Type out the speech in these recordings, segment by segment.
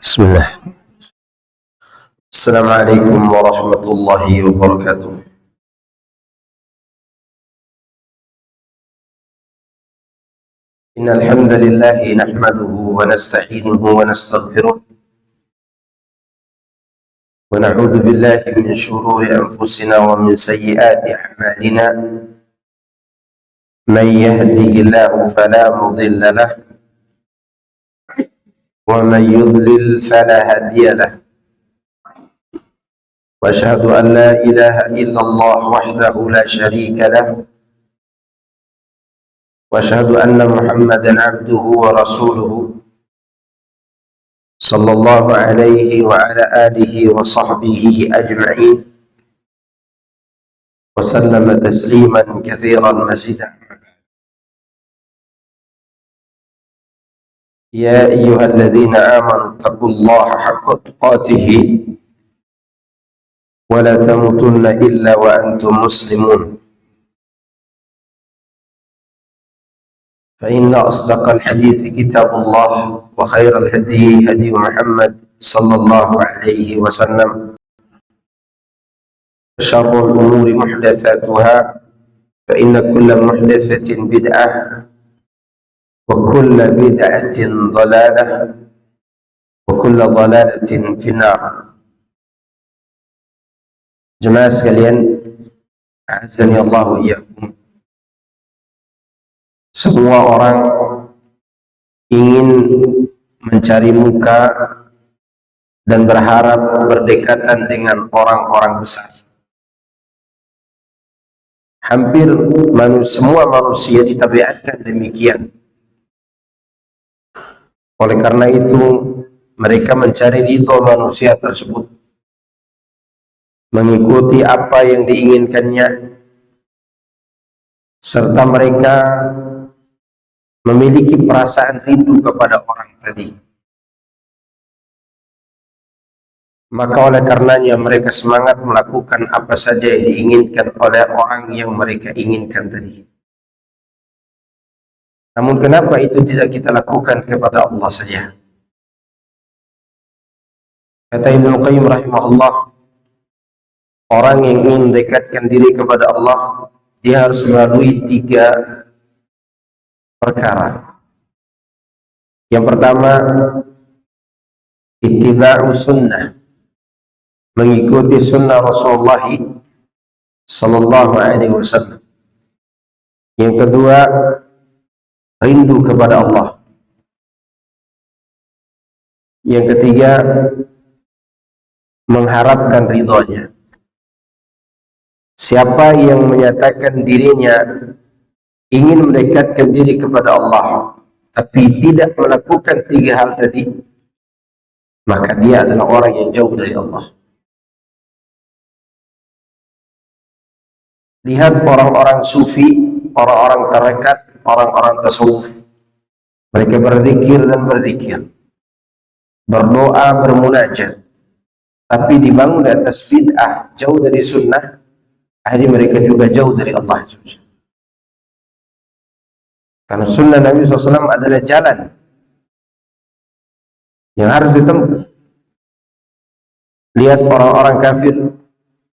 بسم الله. السلام عليكم ورحمة الله وبركاته. إن الحمد لله نحمده ونستعينه ونستغفره ونعوذ بالله من شرور أنفسنا ومن سيئات أعمالنا. من يهده الله فلا مضل له ومن يضلل فلا هادي له. وأشهد أن لا إله إلا الله وحده لا شريك له، وأشهد أن محمدا عبده ورسوله صلى الله عليه وعلى آله وصحبه أجمعين وسلم تسليما كثيرا مزيدا. يا أيها الذين آمنوا اتقوا الله حق تقاته ولا تموتن إلا وأنتم مسلمون. فإن أصدق الحديث كتاب الله، وخير الهدي هدي محمد صلى الله عليه وسلم، وشر الأمور محدثاتها، فإن كل محدثة بدعة وكل بدعة ضلالة وكل ضلالة في النار. Jemaah sekalian, azani Allah wa iyyakum. Semua orang ingin mencari muka dan berharap berdekatan dengan orang-orang besar. Hampir semua manusia ditabiatkan demikian. Oleh karena itu, mereka mencari ridho manusia tersebut, mengikuti apa yang diinginkannya, serta mereka memiliki perasaan rindu kepada orang tadi. Maka oleh karenanya mereka semangat melakukan apa saja yang diinginkan oleh orang yang mereka inginkan tadi. Namun kenapa itu tidak kita lakukan kepada Allah saja? Kata Ibnu Qayyim rahimahullah, orang yang ingin mendekatkan diri kepada Allah, dia harus melalui 3 perkara. Yang pertama, ittiba'u sunnah, mengikuti sunnah Rasulullah sallallahu alaihi wasallam. Yang kedua, rindu kepada Allah. Yang ketiga, mengharapkan ridhonya. Siapa yang menyatakan dirinya ingin mendekatkan diri kepada Allah tapi tidak melakukan 3 hal tadi, maka dia adalah orang yang jauh dari Allah. Lihat orang-orang sufi, orang-orang tarekat, orang-orang tasawuf. Mereka berzikir dan berzikir, berdoa, bermunajat, tapi dibangun di atas bid'ah, jauh dari sunnah. Akhirnya mereka juga jauh dari Allah SWT. Karena sunnah Nabi SAW adalah jalan yang harus ditempuh. Lihat orang-orang kafir,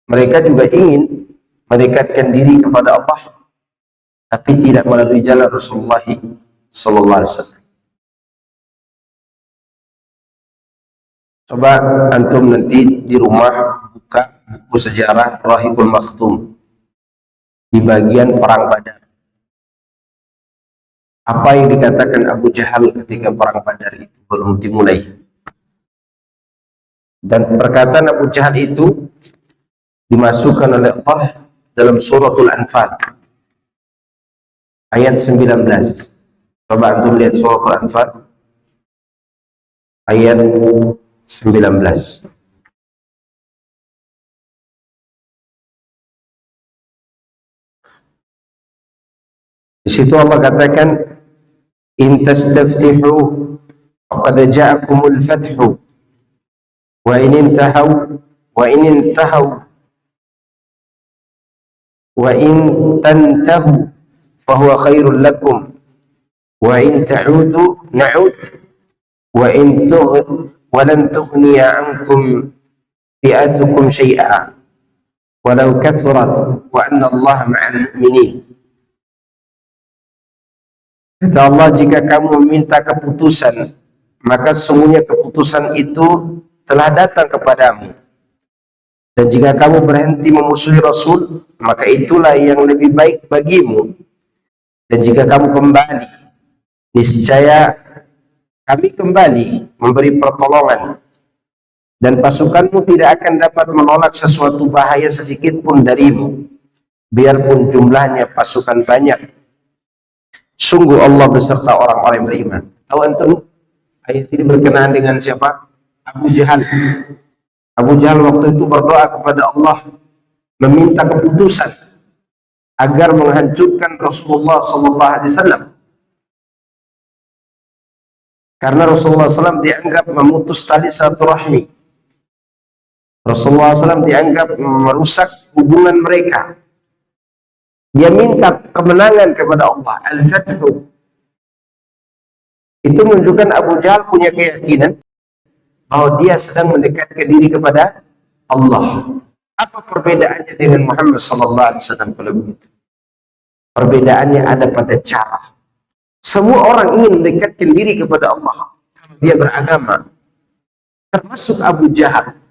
mereka juga ingin mendekatkan diri kepada Allah, tapi tidak melalui jalan Rasulullah SAW. Coba antum nanti di rumah buka buku sejarah Rahibul Makhtum di bagian perang Badar. Apa yang dikatakan Abu Jahal ketika perang Badar itu belum dimulai. Dan perkataan Abu Jahal itu dimasukkan oleh Allah dalam suratul Anfal ayat 19. Coba antum lihat suratul Anfal ayat 19. Di situ Allah katakan, in tastaftihu faqad ja'akumul fathu wa in intahu wa in tantahu fahuwa khairul lakum wa in ta'udu na'ud wa walan tughniya ankum fi'atukum syai'a walau kathurat wa anna Allah ma'al mu'minin. Kata Allah, jika kamu meminta keputusan, maka sesungguhnya keputusan itu telah datang kepadamu. Dan jika kamu berhenti memusuhi Rasul, maka itulah yang lebih baik bagimu. Dan jika kamu kembali, niscaya kami kembali memberi pertolongan. Dan pasukanmu tidak akan dapat menolak sesuatu bahaya sedikit pun darimu, biarpun jumlahnya pasukan banyak. Sungguh Allah beserta orang-orang yang beriman. Tahu antum ayat ini berkenaan dengan siapa? Abu Jahal. Abu Jahal waktu itu berdoa kepada Allah, meminta keputusan agar menghancurkan Rasulullah SAW. Karena Rasulullah SAW dianggap memutus tali silaturahmi. Rasulullah SAW dianggap merusak hubungan mereka. Dia minta kemenangan kepada Allah, al-fathu. Itu menunjukkan Abu Jahal punya keyakinan bahwa dia sedang mendekatkan diri kepada Allah. Apa perbedaannya dengan Muhammad SAW kalau begitu? Perbedaannya ada pada cara. Semua orang ingin mendekatkan diri kepada Allah kalau dia beragama, termasuk Abu Jahal.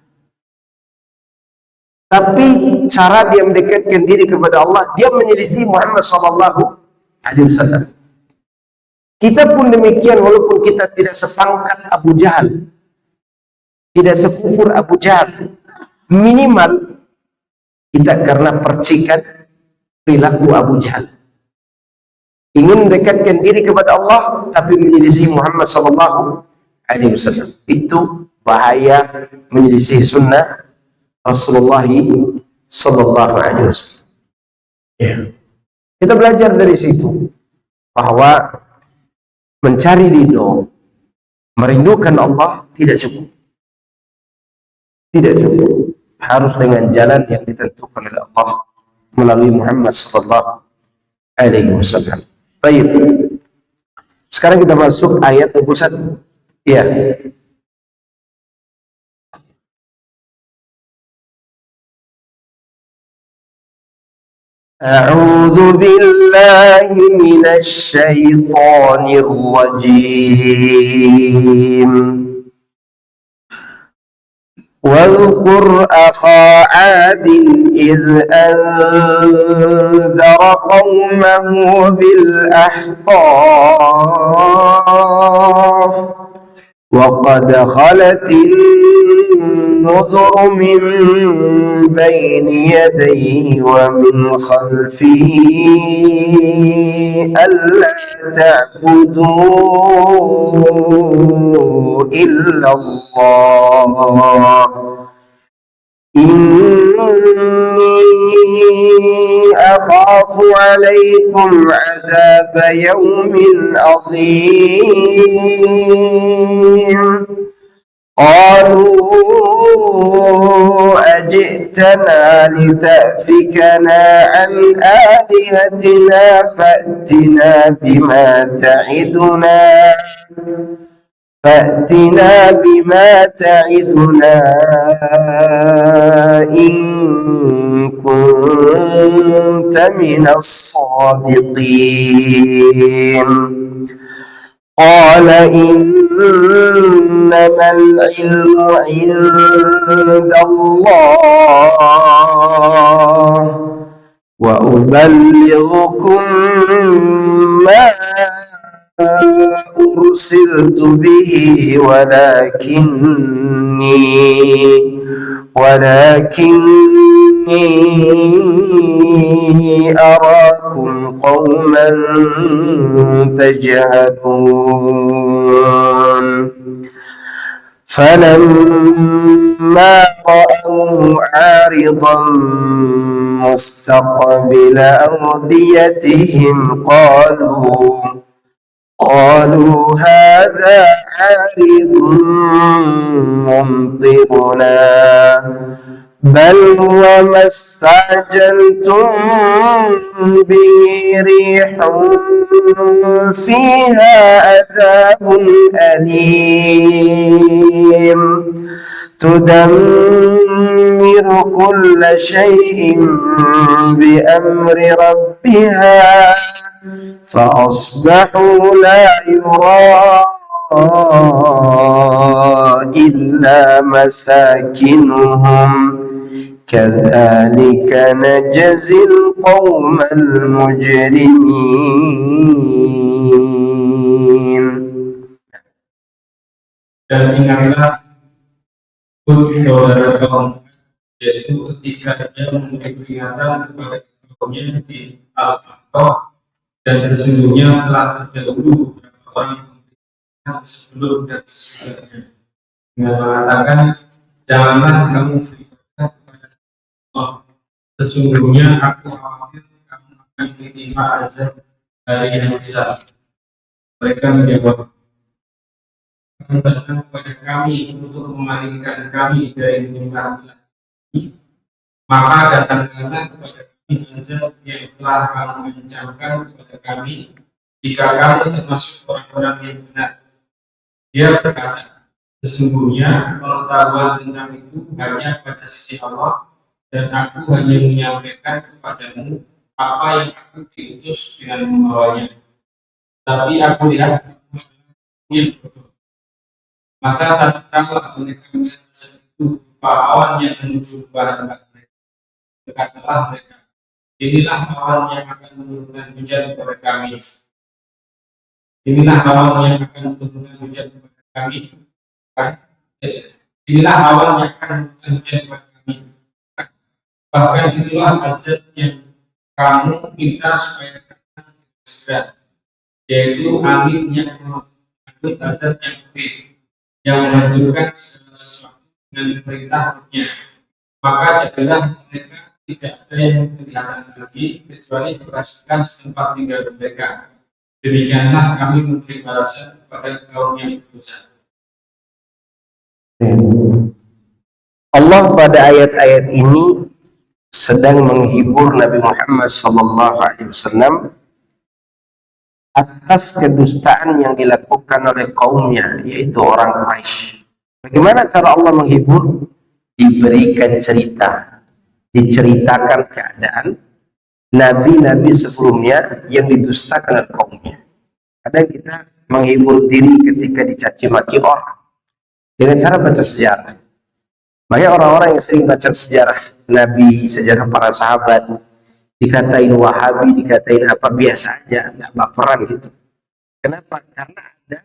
Tapi cara dia mendekatkan diri kepada Allah, dia menyelisih Muhammad SAW. Kita pun demikian, walaupun kita tidak sepangkat Abu Jahal, tidak sekufur Abu Jahal, minimal kita karena percikan perilaku Abu Jahal. Ingin mendekatkan diri kepada Allah, tapi menyelisih Muhammad SAW. Itu bahaya menyelisih sunnah Rasulullah SAW. Ya. Kita belajar dari situ bahwa mencari ridho, merindukan Allah tidak cukup. Tidak cukup. Harus dengan jalan yang ditentukan oleh Allah melalui Muhammad SAW. Baik. Sekarang kita masuk ayat 21. Ya. A'udzu billahi minasy syaithanir rajim. واذكر أخا عاد إذ أنذر قومه بالأحقاف وقد خلت النذر من بين يديه ومن خلفه ألا تعبدوا إلا الله إني أخاف عليكم عذاب يوم عظيم قالوا أجئتنا لتأفكنا عن آلهتنا فأتنا بما تعدنا إن كنت من الصادقين قال إنما العلم عند الله وأبلغكم ما أرسلت به ولكني أراكم قوما تجهلون فلما رأوه عارضا مستقبل أوديتهم قالوا هذا عارض ممطرنا بل وما استعجلتم به ريح فيها عذاب أليم تدمر كل شيء بأمر ربها فأصبحوا لا يرى إلا مساكنهم كذلك نجزي القوم المجرمين. Dan ingatlah saudara kaum, yaitu ketika dia memberi peringatan kepada kaumnya di Al-Ahqaf, dan sesungguhnya telah terdahulu beberapa orang sebelum dan sesudahnya, dengan mengatakan, janganlah kamu beribadah kepada Allah, sesungguhnya aku khawatir kamu akan diterima azab dari yang besar. Mereka menjawab, kamu datang kepada kami untuk memalingkan kami dari menyembah ini, maka datangkanlah kepada kami azab yang telah kamu ancamkan kepada kami jika kamu termasuk orang-orang yang benar. Dia berkata, sesungguhnya pengetahuan tentang itu hanya pada sisi Allah, dan aku hanya menyampaikan kepadamu apa yang aku diutus dengan membawanya. Tapi aku lihat kamu yang bodoh. Maka tatkala mereka melihat itu awan yang menuju barat mereka, berkatalah mereka, inilah awan yang akan menurunkan hujan kepada kami. Inilah awan yang akan menurunkan hujan kepada kami. Inilah awan yang akan menurunkan hujan kepada kami. Bahkan itulah azab yang kamu minta supaya kamu segera, yaitu angin yang mengangkut azab yang gede, yang menghancurkan segala sesuatu dengan perintahnya. Maka jadilah mereka tidak ada yang kelihatan lagi kecuali bekas-bekas tempat tinggal mereka. Demikianlah kami memberi balasan kepada kaum yang berdosa. Allah pada ayat-ayat ini sedang menghibur Nabi Muhammad SAW atas kedustaan yang dilakukan oleh kaumnya, yaitu orang Quraisy. Bagaimana cara Allah menghibur? Diberikan cerita, diceritakan keadaan nabi-nabi sebelumnya yang didustakan oleh kaumnya. Kadang kita menghibur diri ketika dicaci maki orang dengan cara baca sejarah. Banyak orang-orang yang sering baca sejarah Nabi, sejarah para sahabat, dikatain Wahabi, dikatain apa, biasa aja, nggak baperan gitu. Kenapa? Karena ada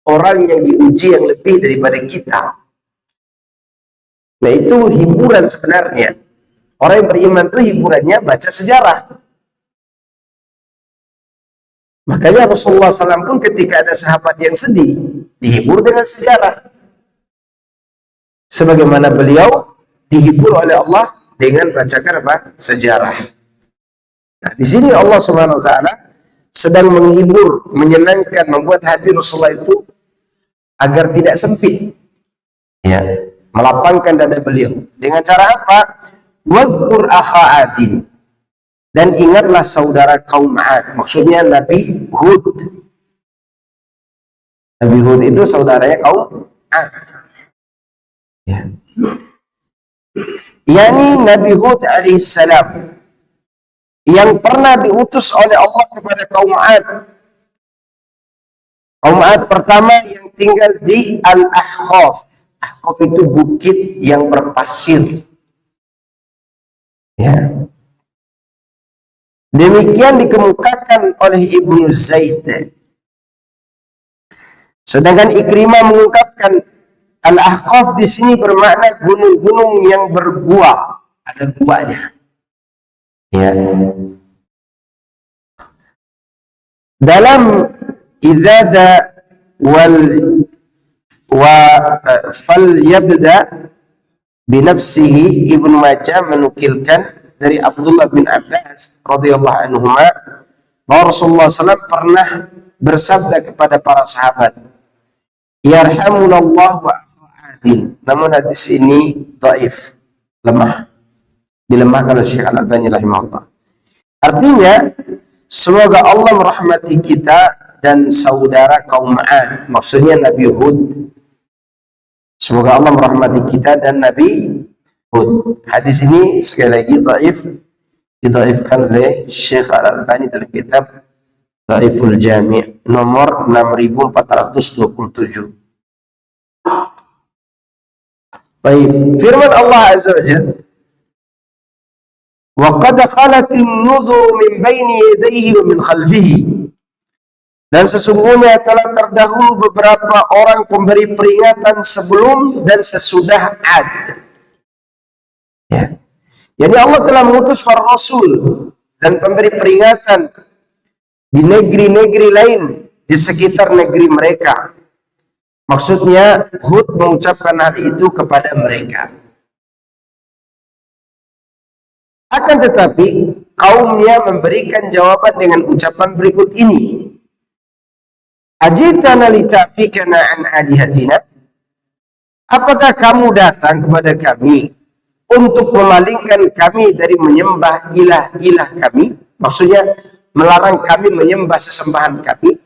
orang yang diuji yang lebih daripada kita. Nah, itu hiburan sebenarnya. Orang yang beriman itu hiburannya baca sejarah. Makanya Rasulullah SAW pun ketika ada sahabat yang sedih, dihibur dengan sejarah. Sebagaimana beliau dihibur oleh Allah dengan bacakan apa? Sejarah. Nah, di sini Allah Subhanahu wa taala sedang menghibur, menyenangkan, membuat hati Rasulullah itu agar tidak sempit. Ya, melapangkan dada beliau. Dengan cara apa? Wadhkur akha Adin. Dan ingatlah saudara kaum Ad. Maksudnya Nabi Hud. Nabi Hud itu saudaranya kaum Ad. Ya. Yani Nabi Hud alaihissalam yang pernah diutus oleh Allah kepada kaum Ad. Kaum Ad pertama yang tinggal di Al-Ahqaf. Ahqaf itu bukit yang berpasir. Ya. Demikian dikemukakan oleh Ibnu Zaid. Sedangkan Ikrimah mengungkapkan Al-Ahqaf di sini bermakna gunung-gunung yang bergua, ada guanya. Ya. Dalam idzada fal yabda binafsihi, Ibnu Majah menukilkan dari Abdullah bin Abbas radhiyallahu anhuma bahwa Rasulullah SAW pernah bersabda kepada para sahabat, yarhamunallahu wa Adin. Namun hadis ini dhaif, lemah, dilemahkan oleh Syekh Al-Albani rahimahullah. Artinya, semoga Allah merahmati kita dan saudara kaum Ad, maksudnya Nabi Hud. Semoga Allah merahmati kita dan Nabi Hud. Hadis ini sekali lagi dhaif, didhaifkan oleh Syekh Al-Albani dalam kitab Dhaiful Jami' nomor 6427. Baik, firman Allah Azza wa Jalla, wa qad khalatin nudhur min baini yadayhi wa min khalfihi. Dan sesungguhnya telah terdahulu beberapa orang pemberi peringatan sebelum dan sesudah Ad. Ya. Jadi Allah telah mengutus para rasul dan pemberi peringatan di negeri-negeri lain di sekitar negeri mereka. Maksudnya Hud mengucapkan hal itu kepada mereka. Akan tetapi kaumnya memberikan jawaban dengan ucapan berikut ini. Ajitana lita'fikana an alihatina? Apakah kamu datang kepada kami untuk memalingkan kami dari menyembah ilah-ilah kami? Maksudnya melarang kami menyembah sesembahan kami.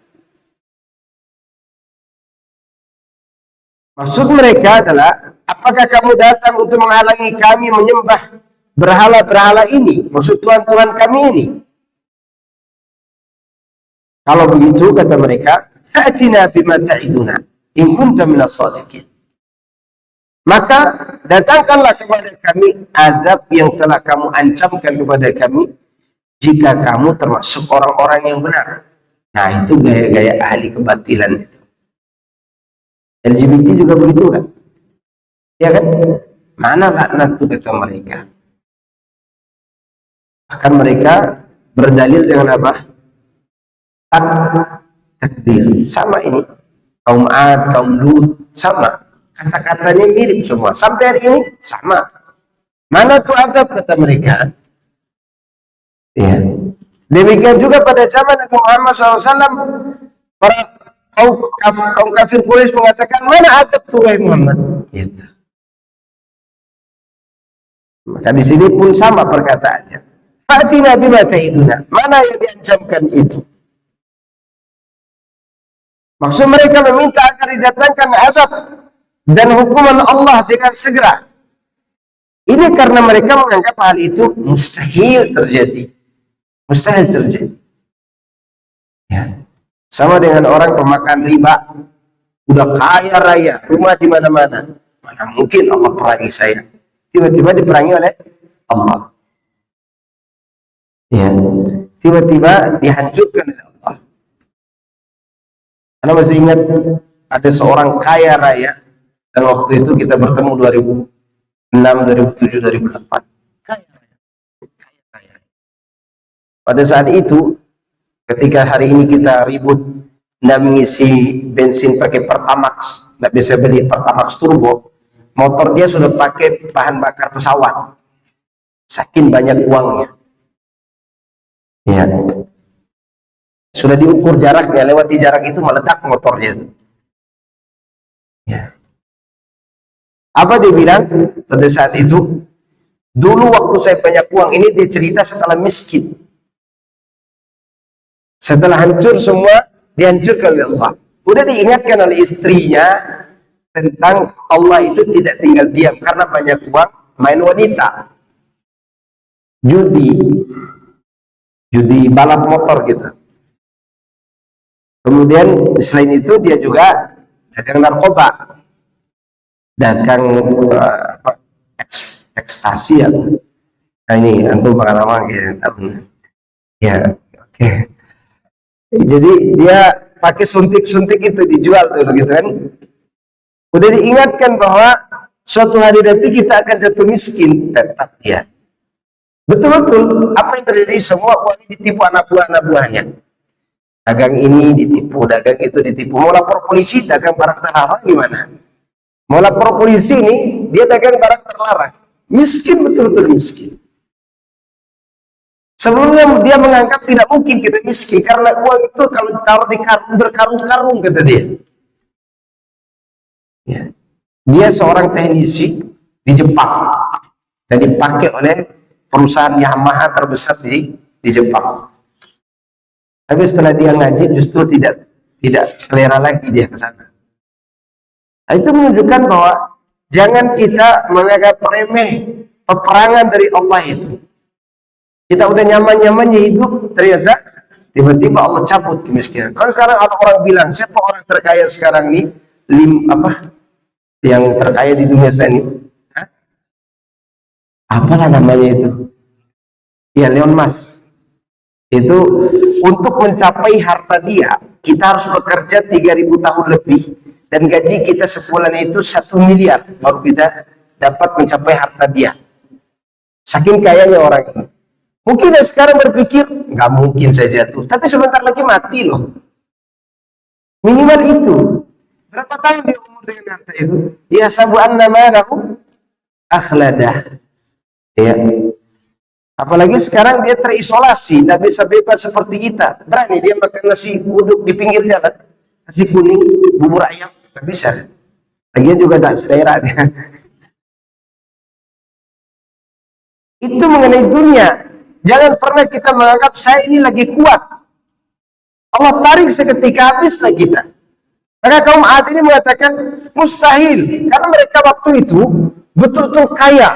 Maksud mereka adalah, apakah kamu datang untuk menghalangi kami menyembah berhala-berhala ini? Maksud Tuhan-Tuhan kami ini. Kalau begitu, kata mereka, fa'tina bima ta'iduna in kunta minas shadiqin. Maka datangkanlah kepada kami azab yang telah kamu ancamkan kepada kami jika kamu termasuk orang-orang yang benar. Nah, itu gaya-gaya ahli kebatilan itu. LGBT juga begitu kan? Ya kan? Mana laknat itu kata mereka. Bahkan mereka berdalil dengan apa? Takdir. Sama ini. Kaum Ad, kaum Lut, sama. Kata-katanya mirip semua. Sampai hari ini sama. Mana tuh adab kata mereka? Ya. Demikian juga pada zaman Nabi Muhammad SAW, para kaum kafir Quraisy mengatakan, mana adab tuh wahai Muhammad? Gitu. Maka di sini pun sama perkataannya. Fa'tina bima ta'iduna. Mana yang diancamkan itu? Maksud mereka meminta agar didatangkan azab dan hukuman Allah dengan segera. Ini karena mereka menganggap hal itu mustahil terjadi. Mustahil terjadi. Ya. Sama dengan orang pemakan riba, udah kaya raya, rumah di mana-mana. Mana mungkin Allah perangi saya? Tiba-tiba diperangi oleh Allah. Ya. Tiba-tiba dihancurkan oleh Allah. Anda masih ingat ada seorang kaya raya, dan waktu itu kita bertemu 2006, 2007, 2008. Kaya raya. Kaya raya. Pada saat itu, ketika hari ini kita ribut tidak mengisi bensin pakai Pertamax, tidak bisa beli Pertamax turbo, motor dia sudah pakai bahan bakar pesawat, saking banyak uangnya. Ya. Sudah diukur jaraknya, lewati jarak itu meledak motornya. Ya. Apa dia bilang pada saat itu? Dulu waktu saya banyak uang, ini dia cerita setelah miskin. Setelah hancur semua, dihancurkan oleh Allah. Udah diingatkan oleh istrinya tentang Allah itu tidak tinggal diam karena banyak uang, main wanita, judi balap motor gitu. Kemudian selain itu dia juga dagang narkoba, dagang ekstasi ya. Nah ini antum pengalaman ya, oke. Jadi dia pakai suntik-suntik itu dijual tuh gitu kan. Udah diingatkan bahwa suatu hari nanti kita akan jatuh miskin, tetap ya. Betul-betul apa yang terjadi, semua uangnya ditipu anak buahnya. Dagang ini ditipu, dagang itu ditipu. Mau lapor polisi, dagang barang terlarang gimana? Mau lapor polisi ini, dia dagang barang terlarang. Miskin, betul-betul miskin. Sebelumnya dia menganggap tidak mungkin kita miskin, karena uang itu kalau ditaruh di karung, berkarung-karung, kata dia. Ya. Dia seorang teknisi di Jepang. dan dipakai oleh perusahaan Yamaha terbesar di Jepang. Tapi setelah dia ngaji justru tidak selera lagi dia ke sana. Nah, itu menunjukkan bahwa jangan kita menganggap remeh peperangan dari Allah itu. Kita udah nyaman-nyamannya hidup, ternyata tiba-tiba Allah cabut kemiskinan. Kalau sekarang ada orang bilang, siapa orang terkaya sekarang nih? Yang terkaya di dunia ini? Apalah namanya itu? Ya, Elon Musk. Itu untuk mencapai harta dia, kita harus bekerja 3.000 tahun lebih, dan gaji kita sebulan itu 1 miliar baru kita dapat mencapai harta dia. Saking kayanya orang ini. Mungkin sekarang berpikir nggak mungkin saya jatuh, tapi sebentar lagi mati loh. Minimal itu. Berapa tahun dia umur dengan harta itu? Ya sabu anna malahu akhladah. Ya. Apalagi sekarang dia terisolasi, tidak bisa bebas seperti kita. Berani dia makan nasi uduk di pinggir jalan, nasi kuning, bubur ayam, tidak bisa. Lagian juga tidak selera dia. Itu mengenai dunia. Jangan pernah kita menganggap saya ini lagi kuat. Allah tarik seketika habislah kita. Maka kaum Ad ini mengatakan mustahil, karena mereka waktu itu betul-betul kaya.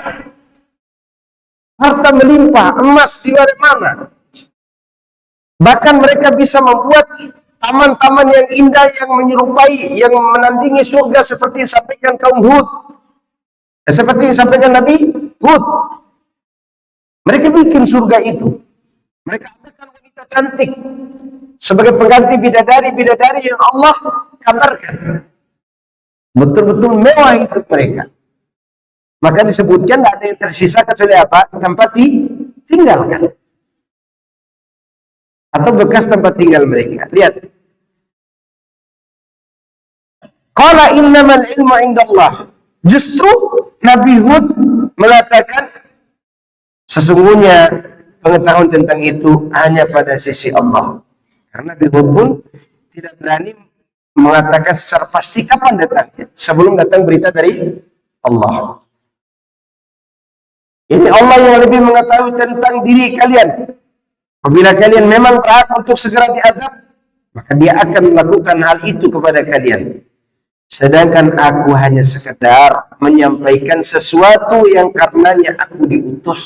Harta melimpah, emas di mana-mana. Bahkan mereka bisa membuat taman-taman yang indah, yang menyerupai, yang menandingi surga seperti yang disampaikan kaum Hud. Seperti yang disampaikan Nabi Hud. Mereka bikin surga itu. Mereka adakan wanita cantik sebagai pengganti bidadari-bidadari yang Allah kabarkan. Betul-betul mewah hidup mereka. Maka disebutkan tidak ada yang tersisa kecuali apa? Tempat ditinggalkan. Atau bekas tempat tinggal mereka. Lihat. Qala innamal ilmu indallah. Justru Nabi Hud mengatakan sesungguhnya pengetahuan tentang itu hanya pada sisi Allah. Karena Nabi Hud pun tidak berani mengatakan secara pasti kapan datangnya. Sebelum datang berita dari Allah. Ini Allah yang lebih mengetahui tentang diri kalian. Apabila kalian memang berhak untuk segera diazab, maka dia akan melakukan hal itu kepada kalian. Sedangkan aku hanya sekedar menyampaikan sesuatu yang karenanya aku diutus.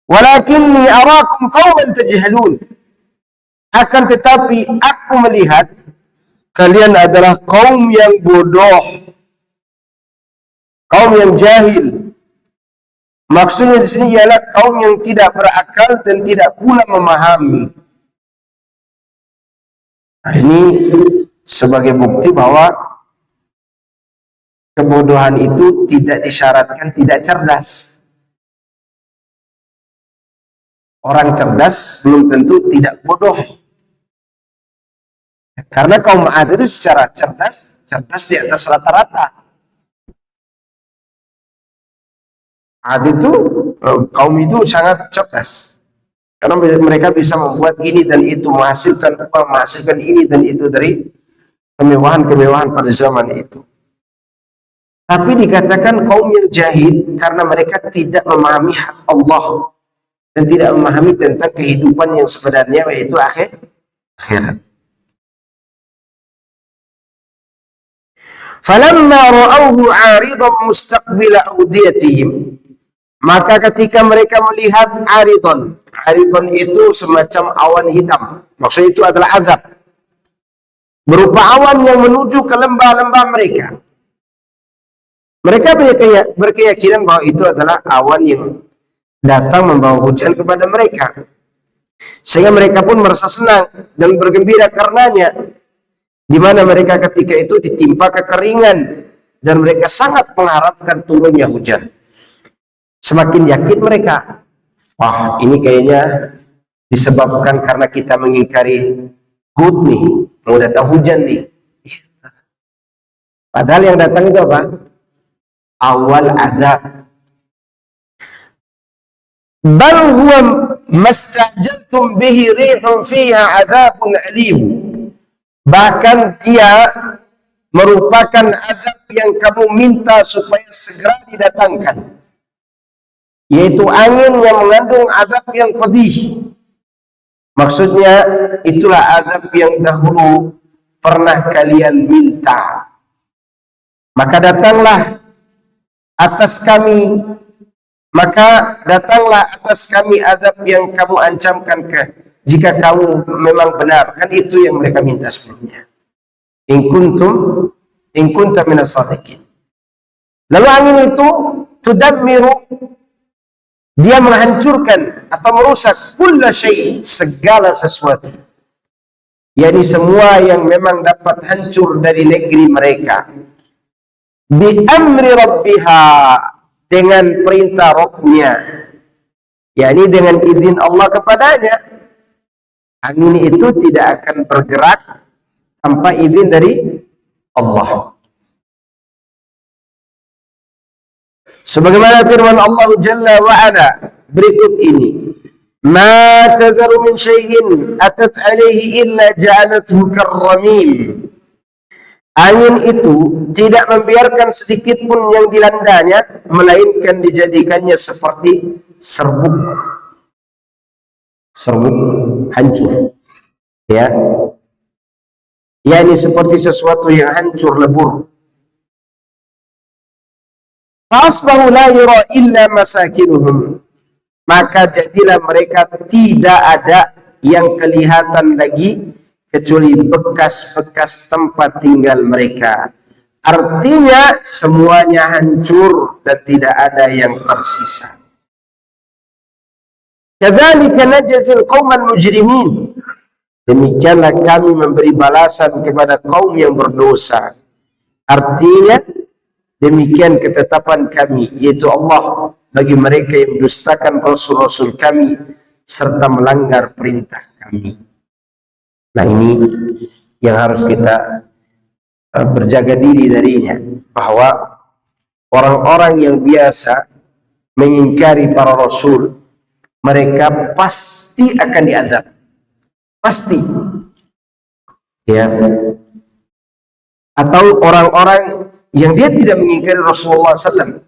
Walakinni arakum qauman tajhalun. Akan tetapi aku melihat kalian adalah kaum yang bodoh, kaum yang jahil. Maksudnya di sini ialah kaum yang tidak berakal dan tidak pula memahami. Nah, ini sebagai bukti bahwa kebodohan itu tidak disyaratkan tidak cerdas. Orang cerdas belum tentu tidak bodoh. Karena kaum Ad itu secara cerdas di atas rata-rata. Ad itu, kaum itu sangat cerdas. Karena mereka bisa membuat ini dan itu, menghasilkan uang, menghasilkan ini dan itu dari kemewahan-kemewahan pada zaman itu. Tapi dikatakan kaum yang jahil karena mereka tidak memahami hak Allah dan tidak memahami tentang kehidupan yang sebenarnya, yaitu akhirat. Falamma ra'awhu 'aridan mustaqbila awdiyatihim, maka ketika mereka melihat aridon itu semacam awan hitam, maksudnya itu adalah azab, berupa awan yang menuju ke lembah-lembah mereka. Mereka berkeyakinan bahwa itu adalah awan yang datang membawa hujan kepada mereka, sehingga mereka pun merasa senang dan bergembira karenanya, di mana mereka ketika itu ditimpa kekeringan dan mereka sangat mengharapkan turunnya hujan. Semakin yakin mereka, wah ini kayaknya disebabkan karena kita mengingkari Hud nih, mau datang hujan nih. Padahal yang datang itu apa? Awal azab. Bal huwa mastajaltum bihi rihun fiha adzabun alim. Bahkan dia merupakan azab yang kamu minta supaya segera didatangkan, yaitu angin yang mengandung azab yang pedih. Maksudnya itulah azab yang dahulu pernah kalian minta. Maka datanglah atas kami azab yang kamu ancamkan jika kamu memang benar. Kan itu yang mereka minta sebelumnya. In kunta minas shadiqin. Lalu angin itu tudammiru, dia menghancurkan atau merusak kulla syai', segala sesuatu. yakni semua yang memang dapat hancur dari negeri mereka. Bi amri rabbiha, dengan perintah Rabbnya, yakni dengan izin Allah kepadanya. Angin itu tidak akan bergerak tanpa izin dari Allah. Sebagaimana firman Allah Jalla wa Ala berikut ini, ma tazaru min syai'in atat alaihi illa ja'alathu karramim. Angin itu tidak membiarkan sedikit pun yang dilandanya, melainkan dijadikannya seperti serbuk hancur, ya, yakni seperti sesuatu yang hancur lebur. Fasbahu la yura illa masakinuhum, maka jadilah mereka tidak ada yang kelihatan lagi kecuali bekas-bekas tempat tinggal mereka. Artinya semuanya hancur dan tidak ada yang tersisa. Kadzalika najzil qauman mujrimin, demikianlah kami memberi balasan kepada kaum yang berdosa. Artinya demikian ketetapan kami, yaitu Allah, bagi mereka yang mendustakan rasul-rasul kami serta melanggar perintah kami. Nah, ini yang harus kita berjaga diri darinya, bahwa orang-orang yang biasa mengingkari para rasul, mereka pasti akan diazab, pasti, ya. Atau orang-orang yang dia tidak mengingkari Rasulullah SAW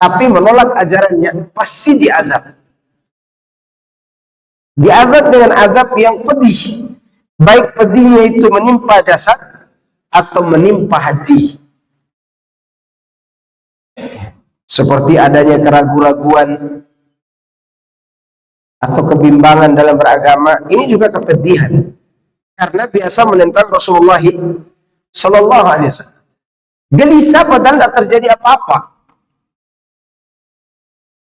tapi menolak ajarannya, pasti diazab. Diazab dengan azab yang pedih, baik pedihnya itu menimpa jasad atau menimpa hati, seperti adanya keraguan-raguan atau kebimbangan dalam beragama. Ini juga kepedihan karena biasa menentang Rasulullah Sallallahu Alaihi Wasallam. Gelisah padahal tidak terjadi apa-apa.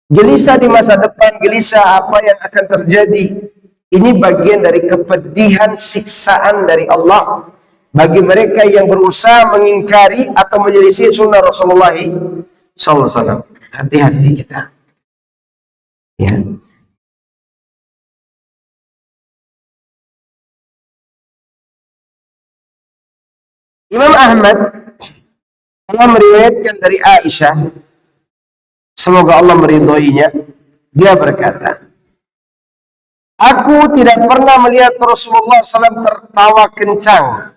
Gelisah di masa depan, gelisah apa yang akan terjadi. Ini bagian dari kepedihan, siksaan dari Allah bagi mereka yang berusaha mengingkari atau menyelisih sunnah Rasulullah Sallallahu Alaihi Wasallam. Hati-hati kita, ya. Imam Ahmad telah meriwayatkan dari Aisyah, semoga Allah meridhoinya, dia berkata, aku tidak pernah melihat Rasulullah SAW tertawa kencang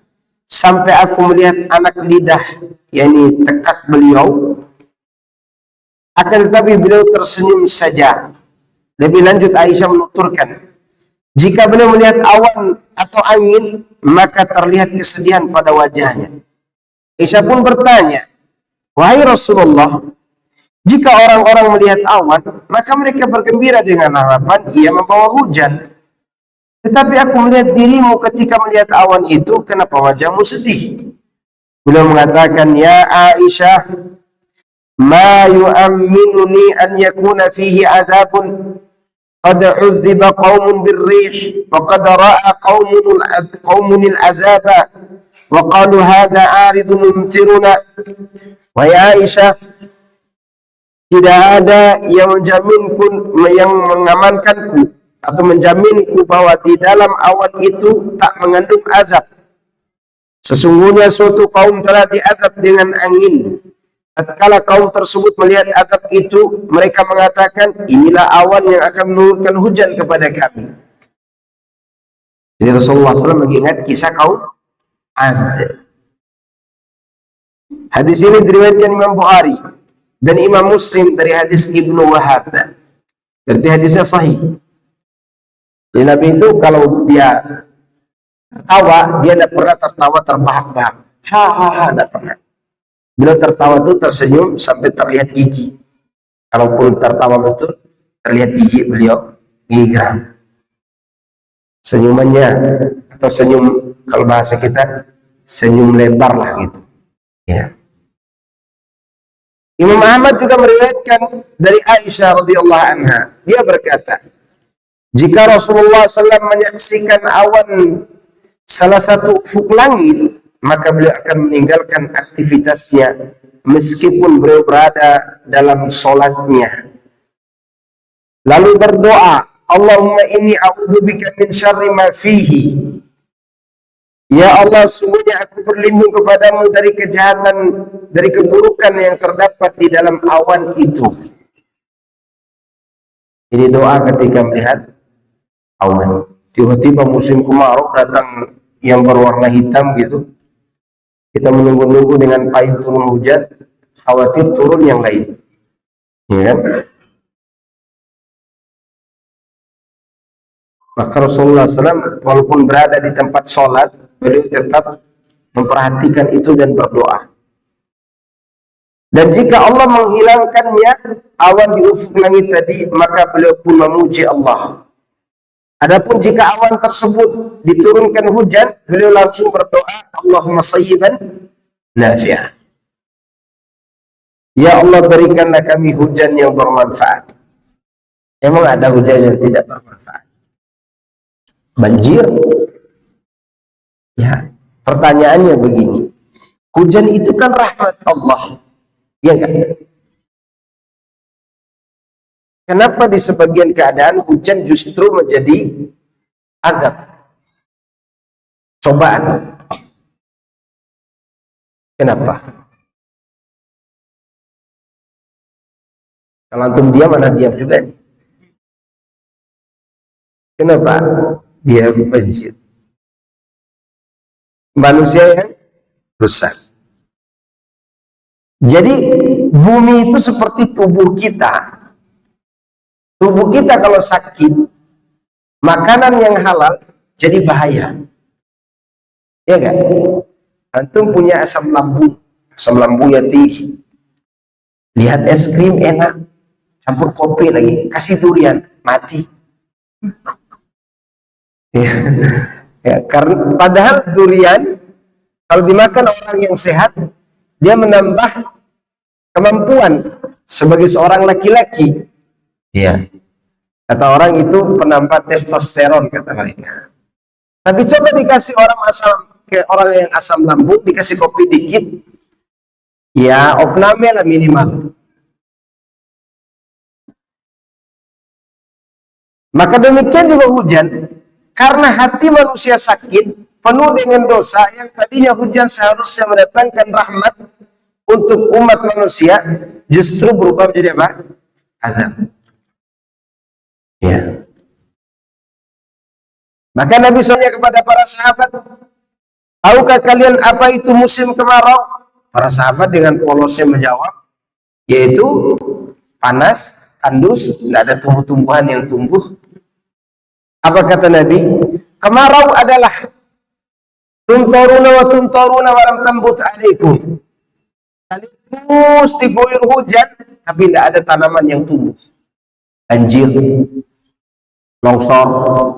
sampai aku melihat anak lidah, yakni tekak beliau, akan tetapi beliau tersenyum saja. Lebih lanjut Aisyah menuturkan, jika beliau melihat awan atau angin, maka terlihat kesedihan pada wajahnya. Aisyah pun bertanya, wahai Rasulullah, jika orang-orang melihat awan, maka mereka bergembira dengan harapan ia membawa hujan. Tetapi aku melihat dirimu ketika melihat awan itu, kenapa wajahmu sedih? Beliau mengatakan, ya Aisyah, ma yu'amminuni an yakuna fihi adabun qad udhiba qaumun birrih wa qad ra'a qaumun al-adhaba wa qalu hadha aridun mumtiruna. Wahai Aisyah, tidak ada yang mengamankanku atau menjaminku bahwa di dalam awan itu tak mengandung azab. Sesungguhnya suatu kaum telah diazab dengan angin. Tatkala kaum tersebut melihat azab itu, mereka mengatakan, inilah awan yang akan menurunkan hujan kepada kami. Jadi Rasulullah SAW mengingat kisah kaum Ad. Hadis ini diriwayatkan Imam Bukhari dan Imam Muslim dari hadis Ibnu Wahab. Berarti hadisnya sahih. Jadi Nabi itu kalau dia tertawa, dia tidak pernah tertawa terbahak-bahak. Tidak pernah. Beliau tertawa itu tersenyum sampai terlihat gigi. Kalaupun tertawa betul, terlihat gigi beliau, gigi geram. Senyumannya atau senyum, kalau bahasa kita senyum lebar lah gitu. Ya. Imam Ahmad juga meriwayatkan dari Aisyah radhiyallahu anha. Dia berkata, jika Rasulullah SAW menyaksikan awan salah satu ufuk langit, maka beliau akan meninggalkan aktivitasnya meskipun beliau berada dalam sholatnya. Lalu berdoa, Allahumma inni a'udzubika min syarri ma fihi. Ya Allah, sungguhnya aku berlindung kepadamu dari kejahatan, dari keburukan yang terdapat di dalam awan itu. Ini doa ketika melihat awan. Tiba-tiba musim kemarau datang yang berwarna hitam gitu. Kita menunggu-nunggu dengan payung turun hujan, khawatir turun yang lain. Ya kan? Maka Rasulullah SAW walaupun berada di tempat sholat, beliau tetap memperhatikan itu dan berdoa. Dan jika Allah menghilangkannya awan di ufuk langit tadi, maka beliau pun memuji Allah. Adapun jika awan tersebut diturunkan hujan, beliau langsung berdoa, Allahumma sayyiban nafi'ah. Ya Allah, berikanlah kami hujan yang bermanfaat. Emang ada hujan yang tidak bermanfaat? Banjir? Ya, pertanyaannya begini. Hujan itu kan rahmat Allah. Ya kan? Kenapa di sebagian keadaan hujan justru menjadi azab? Cobaan. Kenapa? Kalau antum diam, mana diam juga. Kenapa? Dia banjir. Manusia yang rusak. Jadi bumi itu seperti tubuh kita. Tubuh kita kalau sakit, makanan yang halal jadi bahaya. Ya kan? Antum punya asam lambungnya tinggi. Lihat es krim enak, campur kopi lagi, kasih durian, mati. Ya, karena padahal durian kalau dimakan orang yang sehat, dia menambah kemampuan sebagai seorang laki-laki. Ya, kata orang itu penambah testosteron kata mereka. Tapi coba dikasih orang yang asam lambung, dikasih kopi dikit, ya opname lah minimal. Maka demikian juga hujan. Karena hati manusia sakit, penuh dengan dosa, yang tadinya hujan seharusnya mendatangkan rahmat untuk umat manusia, justru berubah menjadi apa? Azab. Ya. Maka Nabi SAW kepada para sahabat, tahukah kalian apa itu musim kemarau? Para sahabat dengan polosnya menjawab, yaitu panas, tandus, tidak ada tumbuh-tumbuhan yang tumbuh. Apa kata Nabi? Kemarau adalah tumtoruna walam tambut alaikum. Kalian terus diguyur hujan, tapi tidak ada tanaman yang tumbuh. Banjir, longsor,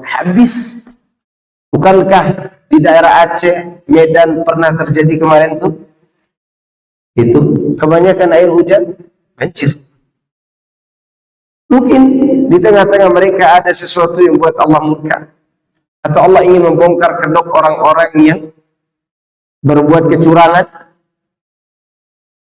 habis. Bukankah di daerah Aceh, Medan pernah terjadi kemarin tuh? Itu kebanyakan air hujan, banjir. Mungkin di tengah-tengah mereka ada sesuatu yang buat Allah murka. Atau Allah ingin membongkar kedok orang-orang yang berbuat kecurangan,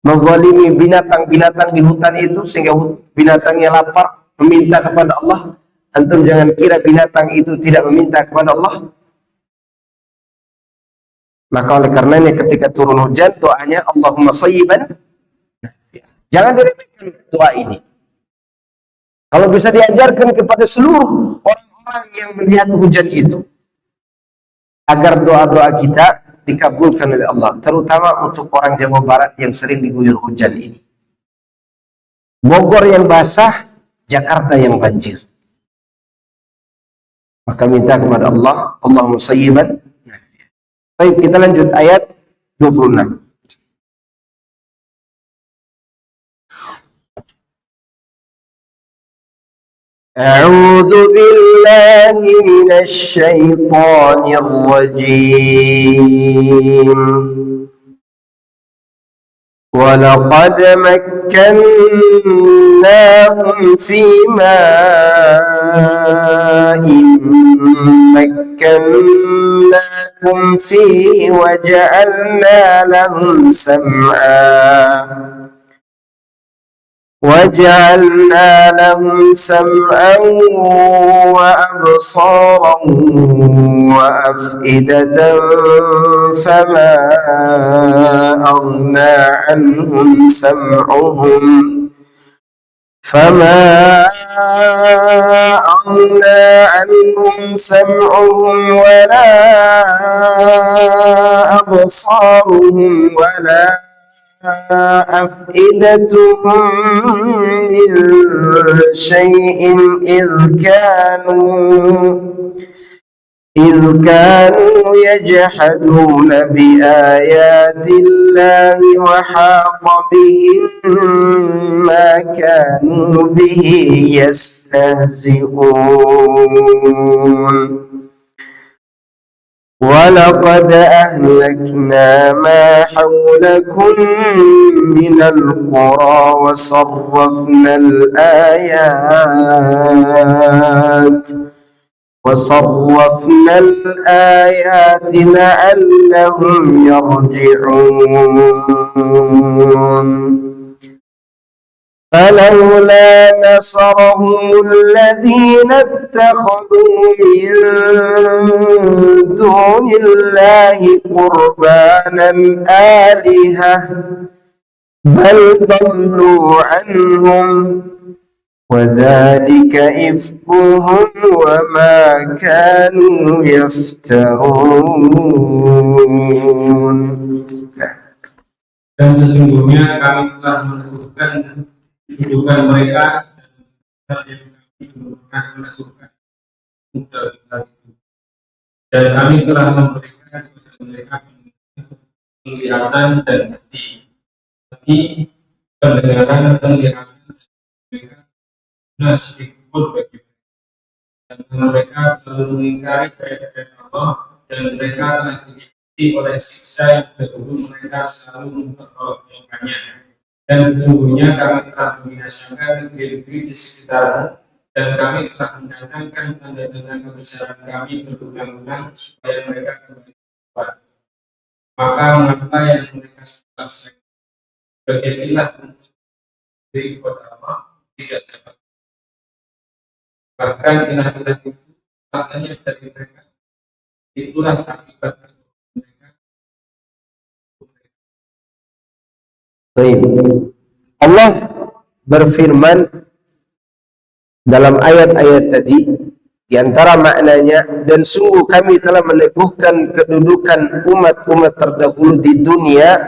menzalimi binatang-binatang di hutan itu, sehingga binatangnya lapar, meminta kepada Allah. Antum jangan kira binatang itu tidak meminta kepada Allah. Maka oleh karenanya ketika turun hujan, doanya Allahumma sayyiban. Jangan diremehkan doa ini. Kalau bisa diajarkan kepada seluruh orang-orang yang melihat hujan itu, agar doa-doa kita dikabulkan oleh Allah, terutama untuk orang Jawa Barat yang sering diguyur hujan ini. Bogor yang basah, Jakarta yang banjir. Maka minta kepada Allah, Allahumma sayyiban. Baik, kita lanjut ayat 26. A'udzu billahi minasy syaithanir rajim. وَلَقَدْ مَكَّنَّاهُمْ فِي مَاءٍ مَكَّنَّاكُمْ فِيهِ وَجَعَلْنَا لَهُمْ سَمْعًا وَأَبْصَارًا وَأَفْئِدَةً فَمَا أَغْنَى عَنْهُمْ سَمْعُهُمْ وَلَا أَبْصَارُهُمْ وَلَا أفئدتهم من شيء إذ كانوا يجحدون بآيات الله وحاق بهم ما كانوا به يستهزئون وَلَقَدْ أَهْلَكْنَا مَا حَوْلَكُمْ مِنَ الْقُرَى وَصَرَّفْنَا الْآيَاتِ لَعَلَّهُمْ يَرْجِعُونَ فَلَوْلَا نَصَرَهُمُ الَّذِينَ اتَّخَذُوا مِن دُونِ اللَّهِ قُرْبَانًا آلِهَةً بَلْ ضَلُّوا عَنْهُمْ وَذَلِكَ إِفْكُهُمْ وَمَا كَانُوا يَفْتَرُونَ. Dan sesungguhnya kami telah menentukan kehidupan mereka dan yang kami belum menentukan dan kami telah memberikan kepada mereka penglihatan dan hati, tapi pendengaran penglihatan mereka benar sedikit pun bagi mereka, dan mereka selalu mengingkari perintah Allah dan mereka telah diikuti oleh siksa yang dahulu mereka selalu memperolehkannya. Dan sesungguhnya kami telah membinasakan negeri-negeri di sekitarmu, dan kami telah mendatangkan tanda-tanda kebesaran kami berulang-ulang supaya mereka kembali kepada. Maka mengapa yang mereka selesaikan sebagai ilah untuk diri kepada Allah tidak dapat. Bahkan ilah-ilah itu katanya dari mereka, itulah akibat mereka. Allah berfirman dalam ayat-ayat tadi, di antara maknanya, dan sungguh kami telah meneguhkan kedudukan umat-umat terdahulu di dunia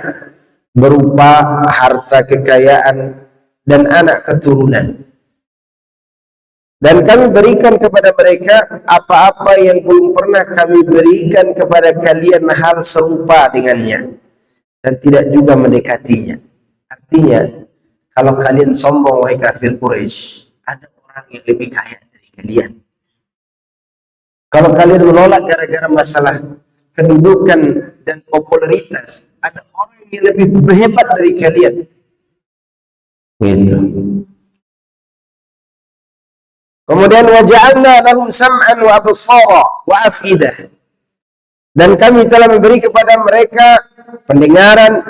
berupa harta kekayaan dan anak keturunan. Dan kami berikan kepada mereka apa-apa yang belum pernah kami berikan kepada kalian hal serupa dengannya, dan tidak juga mendekatinya. Artinya, kalau kalian sombong wahai kafir Quraisy, ada orang yang lebih kaya dari kalian. Kalau kalian menolak gara-gara masalah kedudukan dan popularitas, ada orang yang lebih hebat dari kalian. Gitu. Kemudian waja'alna lahum sam'an wa absara wa afidah. Dan kami telah memberi kepada mereka pendengaran,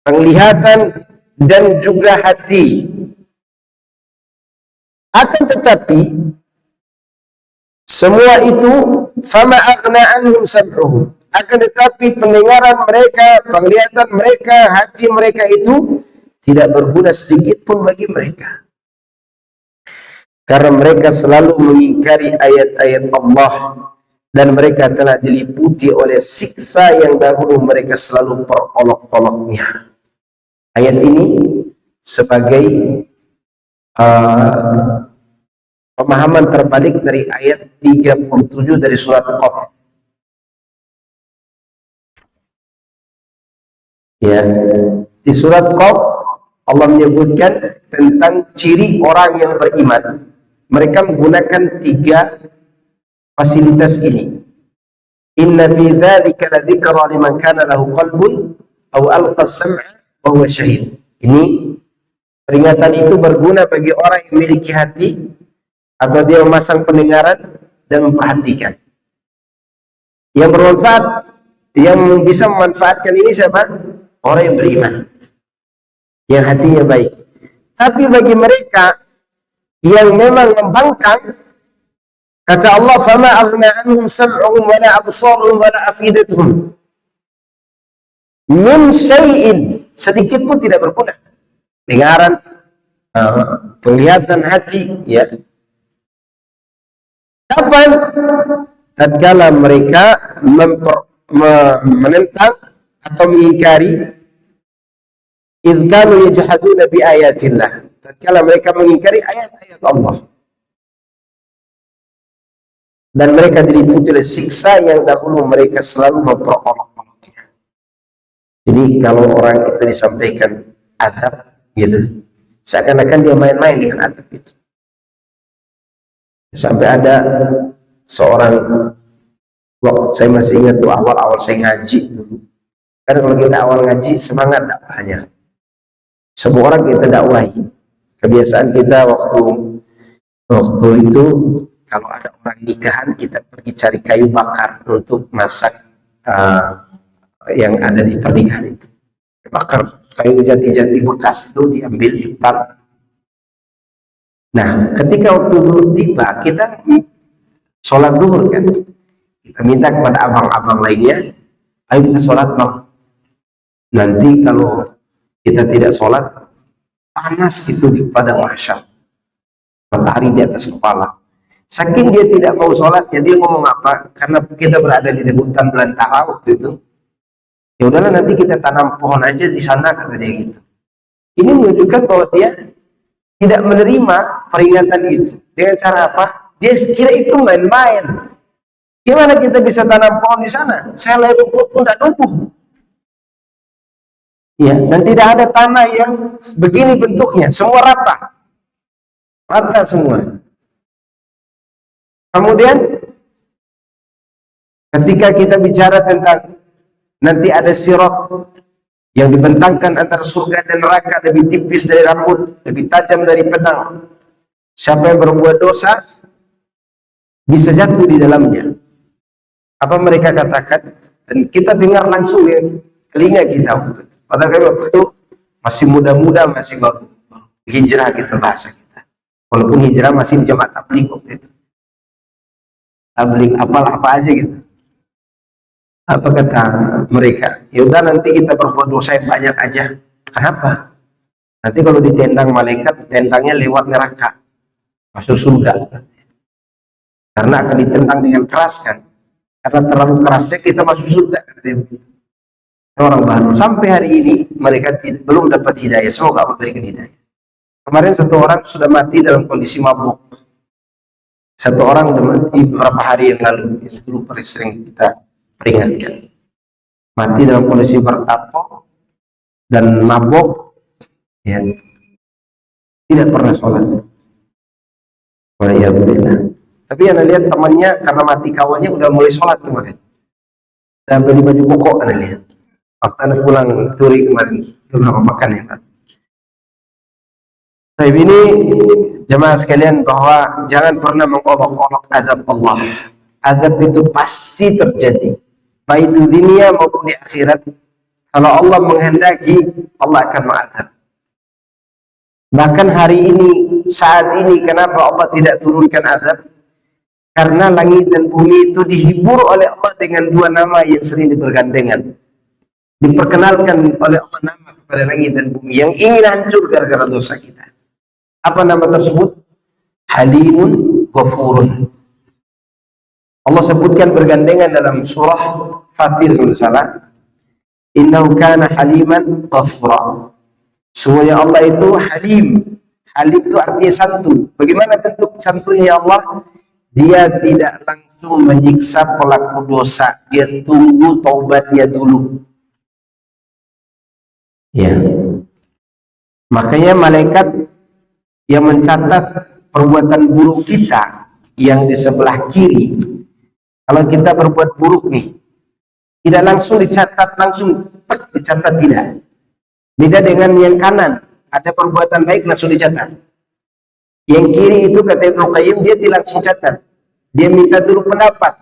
penglihatan, dan juga hati. Akan tetapi semua itu fama aghna anhum sam'uhum. Akan tetapi pendengaran mereka, penglihatan mereka, hati mereka itu tidak berguna sedikit pun bagi mereka. Karena mereka selalu mengingkari ayat-ayat Allah dan mereka telah diliputi oleh siksa yang dahulu mereka selalu perolok-oloknya. Ayat ini sebagai pemahaman terbalik dari ayat 37 dari surat Qaf. Ya, di surat Qaf Allah menyebutkan tentang ciri orang yang beriman. Mereka menggunakan 3 fasilitas ini. Inna fi dzalika ladzikra liman kana lahu qalbun aw alqa as-sam'a wa huwa syahid. Ini peringatan itu berguna bagi orang yang memiliki hati atau dia memasang pendengaran dan memperhatikan. Yang bermanfaat, yang bisa memanfaatkan ini siapa? Orang yang beriman, yang hatinya baik. Tapi bagi mereka yang memang membangkang, kata Allah, fama aghna anhum sam'uhum wala absaruhum wala afidatuhum min syai'in, sedikit pun tidak berguna. Dengaran, penglihatan, hati, ya. Kapan? Tatkala mereka menentang atau mengingkari, idh kanu yajhaduna bi ayatillah, tatkala mereka mengingkari ayat-ayat Allah, dan mereka diliputi oleh siksa yang dahulu mereka selalu memperolok-oloknya. Jadi kalau orang itu disampaikan azab gitu, seakan-akan dia main-main dengan azab itu. Sampai ada seorang, saya masih ingat tuh awal-awal saya ngaji dulu. Karena kalau kita awal ngaji semangat dakwahnya. Semua orang kita dakwahi. Kebiasaan kita waktu itu kalau ada orang nikahan kita pergi cari kayu bakar untuk masak yang ada di pernikahan itu. Bakar kayu jati-jati bekas itu diambil di hutan. Nah, ketika waktu zuhur tiba, kita sholat zuhur kan. Kita minta kepada abang-abang lainnya, ayo kita sholat bang. Nanti kalau kita tidak sholat, panas itu di padang mahsyar, matahari di atas kepala. Saking dia tidak mau sholat, dia ngomong apa? Karena kita berada di hutan belantara waktu itu. Ya udahlah, nanti kita tanam pohon aja di sana, kata dia gitu. Ini menunjukkan bahwa dia tidak menerima peringatan itu. Dengan cara apa? Dia kira itu main-main. Gimana kita bisa tanam pohon di sana? Selai rumput pun tidak tumbuh. Ya, dan tidak ada tanah yang begini bentuknya, semua rata. Rata semua. Kemudian ketika kita bicara tentang nanti ada sirat yang dibentangkan antara surga dan neraka, lebih tipis dari rambut, lebih tajam dari pedang. Siapa yang berbuat dosa bisa jatuh di dalamnya. Apa mereka katakan? Dan kita dengar langsung ya telinga kita waktu itu. Padahal waktu itu masih muda-muda, masih baru hijrah gitu bahasa kita. Walaupun hijrah masih di jamaah tabligh waktu itu. Tabligh apalah apa aja gitu. Apa kata mereka? Yaudah nanti kita berbuat dosa yang banyak aja. Kenapa? Nanti kalau ditendang malaikat, tendangnya lewat neraka, masuk surga. Karena akan ditendang dengan keras kan. Karena terlalu kerasnya kita masuk surga. Orang baru. Sampai hari ini mereka belum dapat hidayah. Semoga Allah berikan hidayah. Kemarin satu orang sudah mati dalam kondisi mabuk. Satu orang sudah mati beberapa hari yang lalu. Itu dulu sering kita peringatkan. Mati dalam kondisi bertato dan mabuk, ya, tidak pernah sholat. Waliyahulillah. Tapi Anda lihat temannya karena mati kawannya udah mulai sholat kemarin. Dan beli baju koko Anda lihat. Waktu Anda pulang turi kemarin beberapa makan ya. Tapi ini jemaah sekalian bahwa jangan pernah mengolok-olok azab Allah. Azab itu pasti terjadi, baik di dunia maupun di akhirat. Kalau Allah menghendaki, Allah akan mengazab. Bahkan hari ini, saat ini, kenapa Allah tidak turunkan azab? Karena langit dan bumi itu dihibur oleh Allah dengan dua nama yang sering bergandengan. Diperkenalkan oleh Allah nama kepada langit dan bumi yang ingin hancur gara-gara dosa kita. Apa nama tersebut? Halimun Ghafurun. Allah sebutkan bergandengan dalam surah Fatir kalau salah. Innahu kana haliman ghafura. Sungguhnya Allah itu halim. Halim itu artinya santun. Bagaimana bentuk santunnya Allah? Dia tidak langsung menyiksa pelaku dosa. Dia tunggu taubatnya dulu. Ya. Makanya malaikat yang mencatat perbuatan buruk kita yang di sebelah kiri, kalau kita berbuat buruk nih, tidak langsung dicatat, langsung dicatat, tidak. Beda dengan yang kanan, ada perbuatan baik langsung dicatat. Yang kiri itu kata Ibnu Qayyim, dia tidak langsung catat. Dia minta dulu pendapat.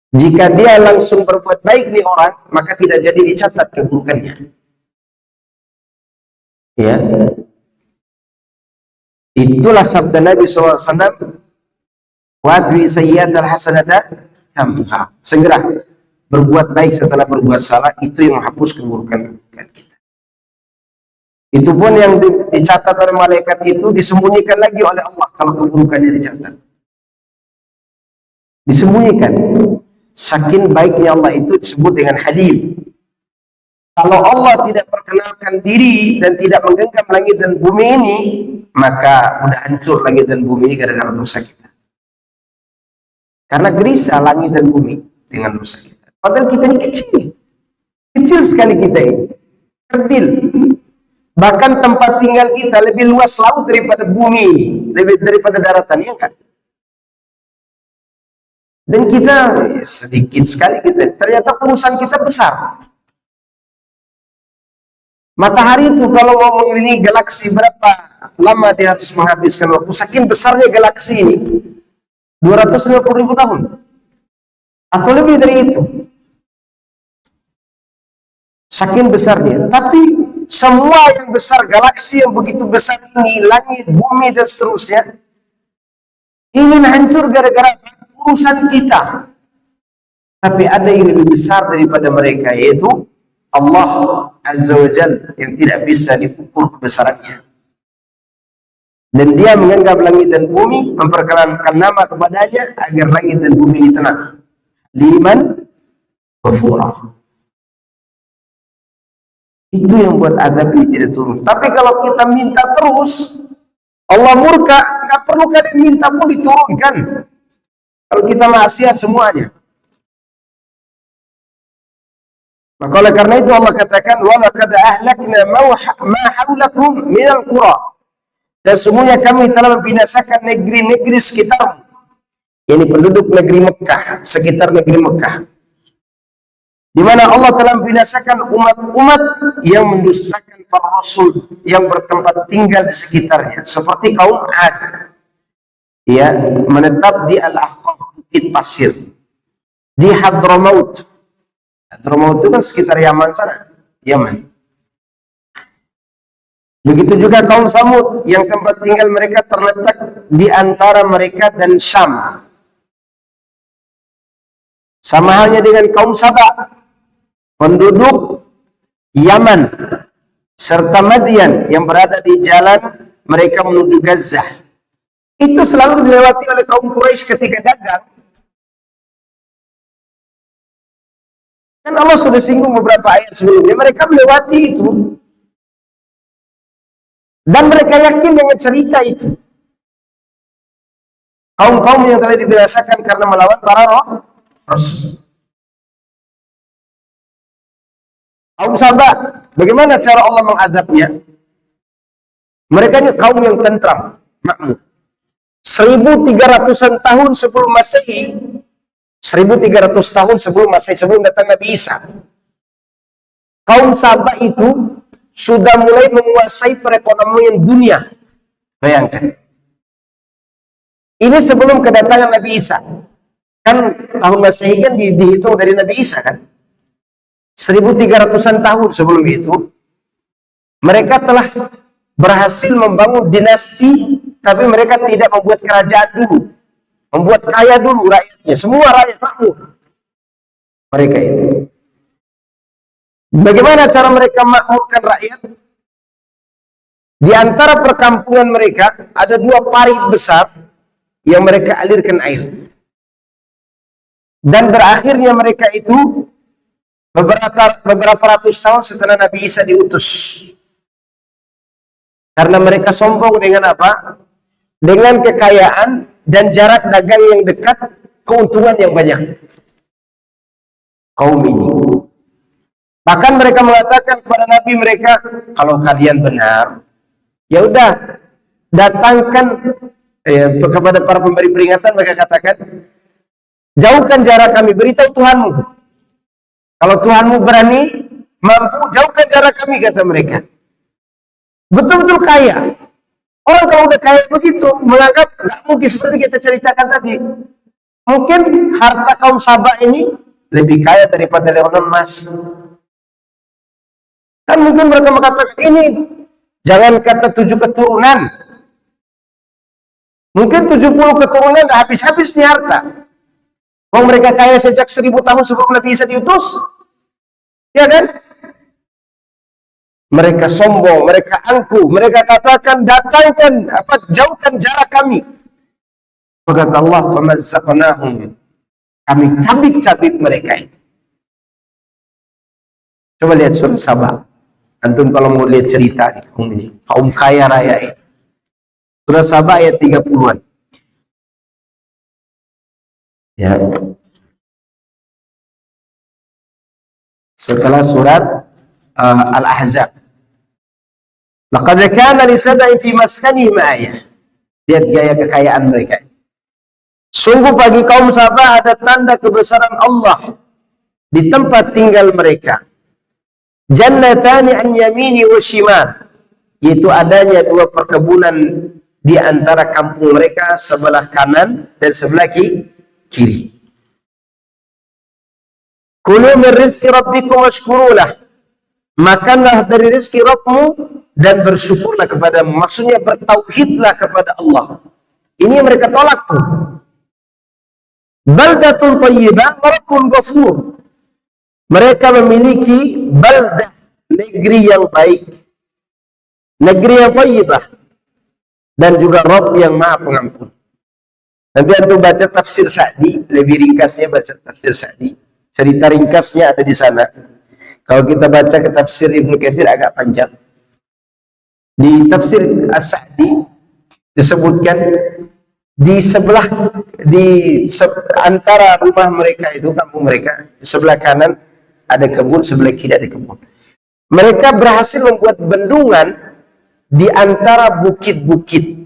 Jika dia langsung berbuat baik nih orang, maka tidak jadi dicatat keburukannya. Ya, itulah sabda Nabi SAW. Wadri sayyiat al-hasanata tamha. Segera berbuat baik setelah berbuat salah, itu yang menghapus keburukan kita. Itu pun yang dicatat oleh malaikat itu disembunyikan lagi oleh Allah kalau keburukannya dicatat. Disembunyikan. Saking baiknya Allah itu disebut dengan halim. Kalau Allah tidak perkenalkan diri dan tidak menggenggam langit dan bumi ini, maka udah hancur langit dan bumi ini gara-gara dosa kita. Karena gelisah langit dan bumi dengan dosa kita. Padahal kita ini kecil. Kecil sekali kita ini. Kerdil. Bahkan tempat tinggal kita lebih luas laut daripada bumi ini. Lebih daripada daratan, ya kan? Dan kita sedikit sekali kita. Ternyata urusan kita besar. Matahari itu kalau mau mengelilingi galaksi, berapa lama dia harus menghabiskan waktu? Saking besarnya galaksi ini. 250.000 tahun. Atau lebih dari itu. Saking besarnya. Tapi semua yang besar, galaksi yang begitu besar ini, langit, bumi, dan seterusnya, ingin hancur gara-gara urusan kita. Tapi ada yang lebih besar daripada mereka, yaitu Allah Azza wa Jalla, yang tidak bisa diukur kebesarannya. Dan dia menganggap langit dan bumi, memperkenalkan nama kepadanya agar langit dan bumi ini tenang. Liman ghafura. Itu yang buat adab ini tidak turun. Tapi kalau kita minta terus, Allah murka, nggak perlu kalian minta pun diturunkan. Kalau kita maksiat semuanya. Maka oleh karena itu Allah katakan, walaqad ahlakna ma haulakum minal qura. Dan sesungguhnya kami telah membinasakan negeri-negeri sekitar, yakni penduduk negeri Mekah, sekitar negeri Mekah, di mana Allah telah membinasakan umat-umat yang mendustakan para rasul yang bertempat tinggal di sekitarnya, seperti kaum Ad, ya, menetap di Al-Ahqaf, bukit pasir, di Hadramaut. Hadramaut itu kan sekitar Yaman sana, Yaman. Begitu juga kaum Samud yang tempat tinggal mereka terletak di antara mereka dan Syam. Sama halnya dengan kaum Saba, penduduk Yaman, serta Madian yang berada di jalan mereka menuju Gaza. Itu selalu dilewati oleh kaum Quraisy ketika dagang. Kan Allah sudah singgung beberapa ayat sebelumnya, mereka melewati itu. Dan mereka yakin dengan cerita itu. Kaum-kaum yang telah dibinasakan karena melawan para rasul. Kaum Sabah, bagaimana cara Allah mengadabnya? Mereka ini kaum yang tentram, makmur. 1300-an tahun sebelum Masehi, 1300 tahun sebelum Masehi, sebelum datang Nabi Isa, kaum Sabah itu sudah mulai menguasai perekonomian dunia. Bayangkan. Ini sebelum kedatangan Nabi Isa. Kan tahun Masehi kan dihitung dari Nabi Isa kan. 1300-an tahun sebelum itu, mereka telah berhasil membangun dinasti, tapi mereka tidak membuat kerajaan dulu. Membuat kaya dulu rakyatnya. Semua rakyat makmur. Mereka itu. Bagaimana cara mereka makmurkan rakyat? Di antara perkampungan mereka ada 2 parit besar yang mereka alirkan air. Dan berakhirnya mereka itu beberapa ratus tahun setelah Nabi Isa diutus. Karena mereka sombong dengan apa? Dengan kekayaan dan jarak dagang yang dekat, keuntungan yang banyak. Kaum ini. Bahkan mereka mengatakan kepada Nabi mereka, kalau kalian benar, ya udah datangkan kepada para pemberi peringatan. Mereka katakan, jauhkan jarak kami, beritahu Tuhanmu. Kalau Tuhanmu berani, mampu, jauhkan jarak kami, kata mereka. Betul-betul kaya. Orang kalau udah kaya begitu, menganggap nggak mungkin seperti kita ceritakan tadi. Mungkin harta kaum Sabah ini lebih kaya daripada leonan emas. Kan mungkin mereka mengatakan ini, jangan kata 7 keturunan. Mungkin 70 keturunan udah habis-habis nih harta. Orang mereka kaya sejak 1000 tahun sebelum Nabi Isa diutus. Ya kan? Mereka sombong, mereka angkuh, mereka katakan datangkan, jauhkan jarak kami. Kata Allah, famazzaqnahum. Kami cabik-cabik mereka itu. Coba lihat surah Sabah. Antum kalau mau lihat cerita di kaum ini, kaum kaya raya ini. Surah Sabah ayat 30-an. Ya. Setelah surat Al-Ahzab. Laqad kana li sab'in fi maskanihim ayah. Lihat gaya kekayaan mereka. Sungguh bagi kaum Sabah ada tanda kebesaran Allah di tempat tinggal mereka. Jannatani an yamini wa shimal, yaitu adanya 2 perkebunan di antara kampung mereka, sebelah kanan dan sebelah kiri. Kulu min rizki rabbikum washkurulah, makanlah dari rezeki Rabbmu dan bersyukurlah kepada-Mu. Maksudnya bertauhidlah kepada Allah. Ini yang mereka tolak tuh. Baldatun thayyibah wa rabbun ghafur. Mereka memiliki baldah, negeri yang baik, negeri yang thayyibah, dan juga Rabb yang Maha Pengampun. Nanti antum baca tafsir Sa'di, lebih ringkasnya baca tafsir Sa'di. Cerita ringkasnya ada di sana. Kalau kita baca ke tafsir Ibnu Katsir agak panjang. Di tafsir As-Sa'di disebutkan antara rumah mereka itu, kampung mereka, di sebelah kanan ada kebun, sebelah kiri ada kebun. Mereka berhasil membuat bendungan di antara bukit-bukit,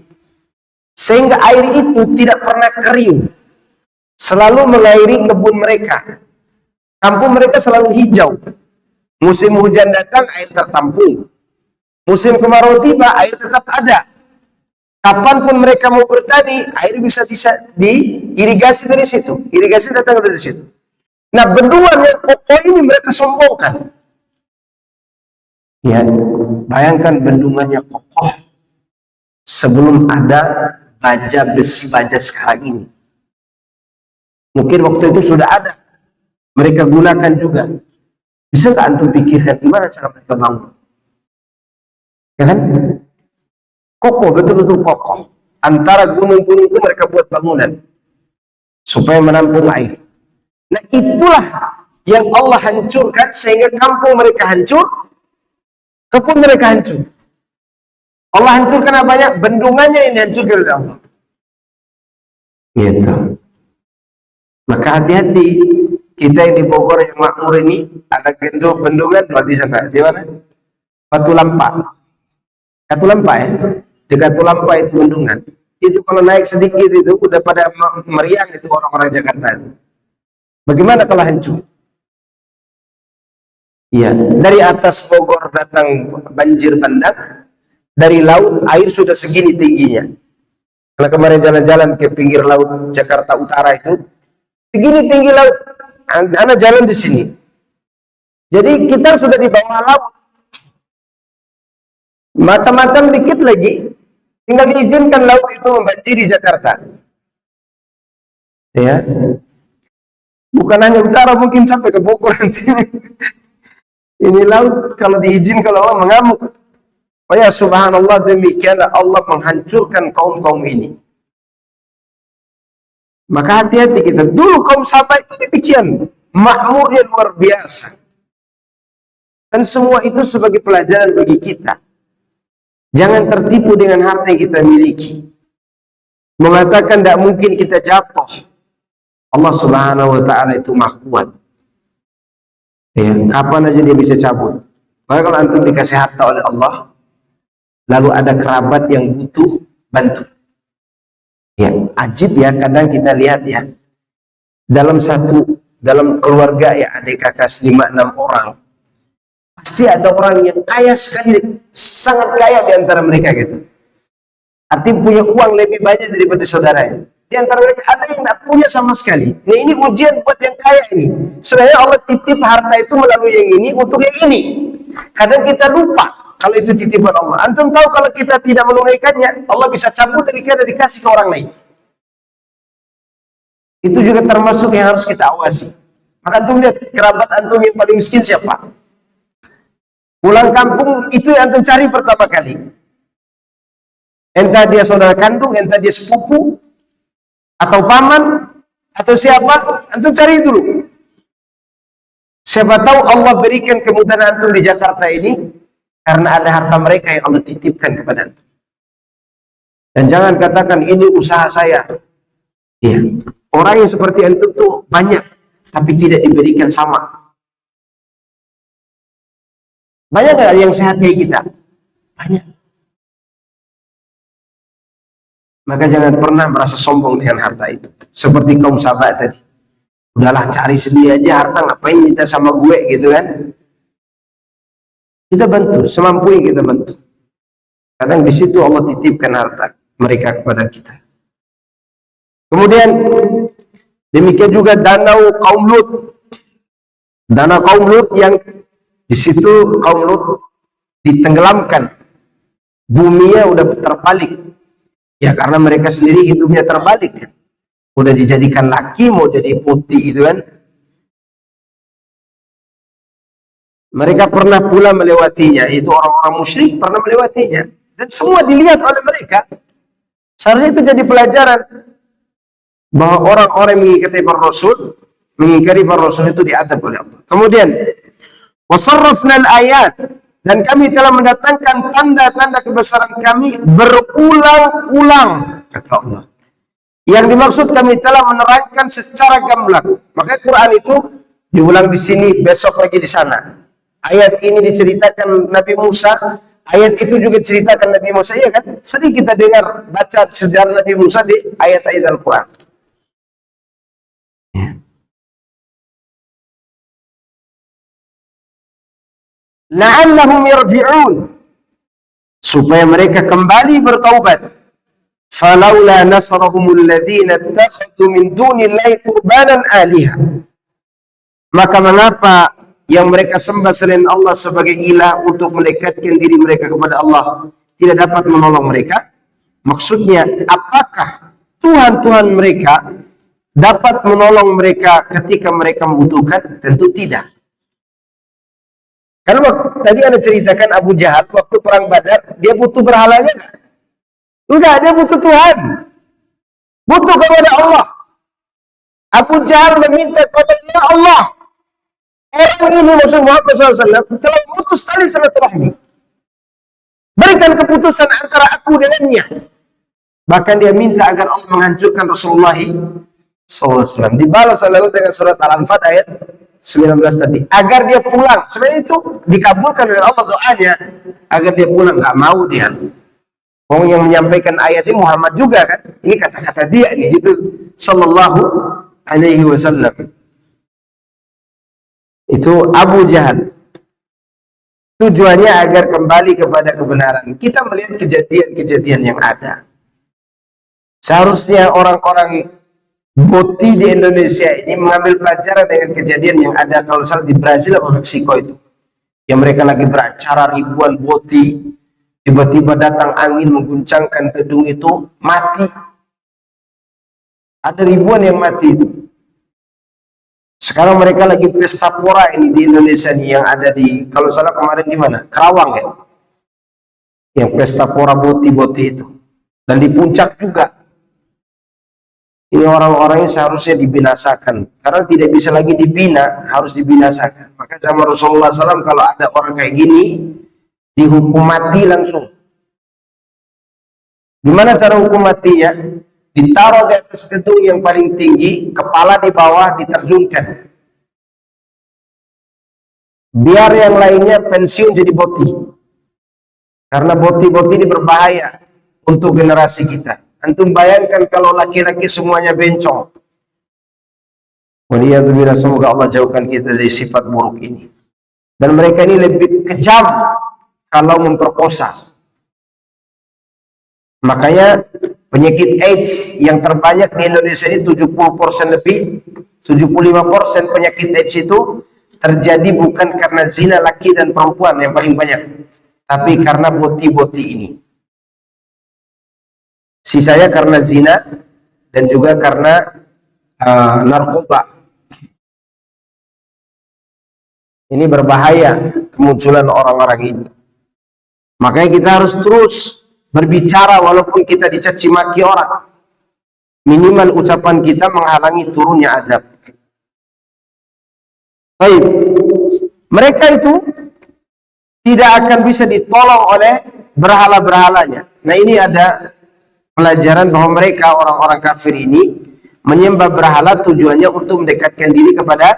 sehingga air itu tidak pernah kering, selalu mengairi kebun mereka. Kampung mereka selalu hijau. Musim hujan datang, air tertampung. Musim kemarau tiba, air tetap ada. Kapanpun mereka mau bertani, air bisa diirigasi dari situ. Irigasi datang dari situ. Nah, bendungan yang kokoh ini mereka sombongkan. Ya, bayangkan bendungannya kokoh sebelum ada besi baja sekarang ini. Mungkin waktu itu sudah ada. Mereka gunakan juga. Bisa nggak antum pikirkan gimana cara mereka bangun? Ya kan? Kokoh, betul-betul kokoh. Antara gunung-gunung itu mereka buat bangunan supaya menampung air. Nah, itulah yang Allah hancurkan sehingga kampung mereka hancur, kebun mereka hancur. Allah hancurkan apanya? Bendungannya ini hancurkan oleh Allah. Gitu. Maka hati-hati, kita yang di Bogor yang makmur ini ada bendungan di sana. Di mana? Katulampa. Katulampa ya. Di Katulampa itu bendungan. Itu kalau naik sedikit itu udah pada meriang itu orang-orang Jakarta itu. Bagaimana kalau hancur? Iya, dari atas Bogor datang banjir bandang, dari laut air sudah segini tingginya. Kalau kemarin jalan-jalan ke pinggir laut Jakarta Utara itu, segini tinggi laut, anak jalan di sini. Jadi kita sudah di bawah laut. Macam-macam dikit lagi, tinggal diizinkan laut itu membanjiri Jakarta. Ya. Bukan hanya utara, mungkin sampai ke Bogor nanti. Ini laut kalau diizinkan Allah mengamuk. Oh ya subhanallah, demikianlah Allah menghancurkan kaum-kaum ini. Maka hati-hati kita. Dulu kaum sahabat itu demikian, makmurnya luar biasa. Dan semua itu sebagai pelajaran bagi kita. Jangan tertipu dengan harta yang kita miliki. Mengatakan tidak mungkin kita jatuh. Allah Subhanahu wa ta'ala itu Maha Kuat. Ya, kapan aja dia bisa cabut. Maka kalau antum dikasih harta oleh Allah, lalu ada kerabat yang butuh bantu. Ya, ajib ya, kadang kita lihat ya, dalam keluarga ya, adik kakak 5-6 orang, pasti ada orang yang kaya sekali, sangat kaya di antara mereka gitu. Artinya punya uang lebih banyak daripada saudaranya. Di antara mereka ada yang tidak punya sama sekali. Nah, ini ujian buat yang kaya ini. Sebenarnya Allah titip harta itu melalui yang ini untuk yang ini. Kadang kita lupa kalau itu titipan Allah. Antum tahu kalau kita tidak menunaikannya, Allah bisa cabut dari kita dan dikasih ke orang lain. Itu juga termasuk yang harus kita awasi. Maka antum lihat kerabat antum yang paling miskin siapa? Pulang kampung itu yang antum cari pertama kali. Entah dia saudara kandung, entah dia sepupu, atau paman, atau siapa, antum cari dulu. Siapa tahu Allah berikan kemudahan antum di Jakarta ini karena ada harta mereka yang Allah titipkan kepada antum. Dan jangan katakan ini usaha saya. Ya. Orang yang seperti antum tuh banyak, tapi tidak diberikan sama. Banyak nggak yang sehat kayak kita? Banyak. Maka jangan pernah merasa sombong dengan harta itu. Seperti kaum sahabat tadi. Udahlah cari sendiri aja harta, ngapain minta sama gue gitu kan. Kita bantu, semampu kita bantu. Kadang di situ Allah titipkan harta mereka kepada kita. Kemudian demikian juga danau kaum Lut. Danau kaum Lut yang di situ kaum Lut ditenggelamkan. Buminya udah terbalik. Ya karena mereka sendiri hidupnya terbalik kan. Udah dijadikan laki mau jadi putih itu kan. Mereka pernah pula melewatinya, itu orang-orang musyrik pernah melewatinya dan semua dilihat oleh mereka. Seharusnya itu jadi pelajaran bahwa orang-orang mengingkari para rasul itu diadab oleh Allah. Kemudian wasarrafna al-ayat, dan kami telah mendatangkan tanda-tanda kebesaran kami berulang-ulang, kata Allah. Yang dimaksud kami telah menerangkan secara gamblang. Maka Quran itu diulang di sini, besok lagi di sana. Ayat ini diceritakan Nabi Musa, ayat itu juga diceritakan Nabi Musa, ya kan? Sering kita dengar baca sejarah Nabi Musa di ayat-ayat Al-Quran. La'allahum yarji'un, supaya mereka kembali bertaubat. Falaula nasrahumul ladzina ittakhadhu min dunillahi qurbanan aliha, maka mengapa yang mereka sembah selain Allah sebagai ilah untuk mendekatkan diri mereka kepada Allah tidak dapat menolong mereka? Maksudnya, apakah Tuhan-Tuhan mereka dapat menolong mereka ketika mereka membutuhkan? Tentu tidak. Karena tadi Anda ceritakan Abu Jahal waktu perang Badar, dia butuh berhalanya enggak? Enggak, dia butuh Tuhan. Butuh kepada Allah. Abu Jahal meminta kepada Allah. Orang ini Rasulullah SAW telah memutus tali silaturahmi. Berikan keputusan antara aku dengannya. Bahkan dia minta agar Allah menghancurkan Rasulullah SAW. Dibalas oleh Allah dengan surat Al-Anfal ayat 19 tadi. Agar dia pulang. Sebenarnya itu dikabulkan oleh Allah doanya. Agar dia pulang. Nggak mau dia. Orang yang menyampaikan ayat ini Muhammad juga kan. Ini kata-kata dia nih. Gitu. Sallallahu alaihi wasallam. Itu Abu Jahal. Tujuannya agar kembali kepada kebenaran. Kita melihat kejadian-kejadian yang ada. Seharusnya orang-orang boti di Indonesia ini mengambil pelajaran dengan kejadian yang ada kalau salah di Brazil atau Meksiko itu. Yang mereka lagi beracara ribuan boti. Tiba-tiba datang angin mengguncangkan gedung itu, mati. Ada ribuan yang mati itu. Sekarang mereka lagi pesta pora ini di Indonesia nih, yang ada di, kalau salah kemarin di mana? Kerawang ya? Yang pesta pora boti-boti itu. Dan di puncak juga. Ini orang-orang yang seharusnya dibinasakan, karena tidak bisa lagi dibina, harus dibinasakan. Maka sama Rasulullah SAW, kalau ada orang kayak gini, dihukum mati langsung. Gimana cara hukum matinya? Ditaruh di atas gedung yang paling tinggi, kepala di bawah diterjunkan. Biar yang lainnya pensiun jadi boti. Karena boti-boti ini berbahaya untuk generasi kita. Antum bayangkan kalau laki-laki semuanya bencong. Waliyadzubillah, semoga Allah jauhkan kita dari sifat buruk ini. Dan mereka ini lebih kejam kalau memperkosa. Makanya penyakit AIDS yang terbanyak di Indonesia ini 70% lebih, 75% penyakit AIDS itu terjadi bukan karena zina laki dan perempuan yang paling banyak, tapi karena boti-boti ini. Sisanya karena zina dan juga karena narkoba. Ini berbahaya kemunculan orang-orang ini. Makanya kita harus terus berbicara walaupun kita dicaci maki orang. Minimal ucapan kita menghalangi turunnya azab. Baik. Mereka itu tidak akan bisa ditolong oleh berhala-berhalanya. Nah, ini ada pelajaran bahwa mereka orang-orang kafir ini menyembah berhala tujuannya untuk mendekatkan diri kepada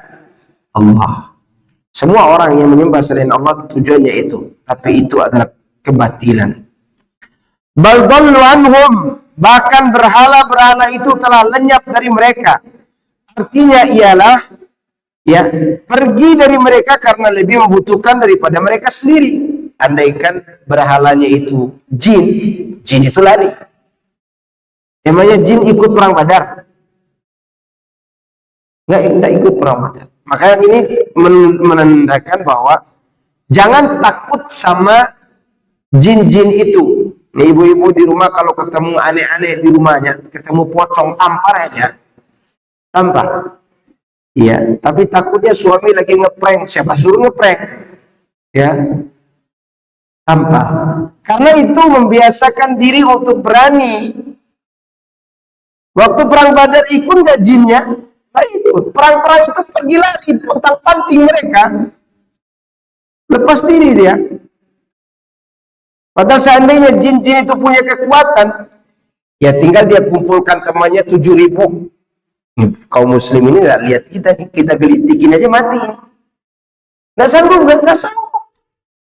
Allah. Semua orang yang menyembah selain Allah tujuannya itu, tapi itu adalah kebatilan. Bal dallu anhum, bahkan berhala-berhala itu telah lenyap dari mereka. Artinya ialah ya, pergi dari mereka karena lebih membutuhkan daripada mereka sendiri. Andaikan berhalanya itu jin, jin itu lari. Emangnya jin ikut perang Badar? Nggak ikut perang Badar. Makanya ini menandakan bahwa jangan takut sama jin-jin itu. Nih, ibu-ibu di rumah kalau ketemu aneh-aneh di rumahnya, ketemu pocong, tampar aja. Tampar. Iya, tapi takutnya suami lagi ngeprank, siapa suruh ngeprank? Ya. Tampar. Karena itu membiasakan diri untuk berani. Waktu perang Badar ikut nggak jinnya? Nggak ikut. Perang-perang itu pergi lari, pontang-panting mereka. Lepas diri dia. Padahal seandainya jin-jin itu punya kekuatan, ya tinggal dia kumpulkan temannya 7.000. Kaum muslim ini nggak lihat kita gelitikin aja mati. Nggak sanggup.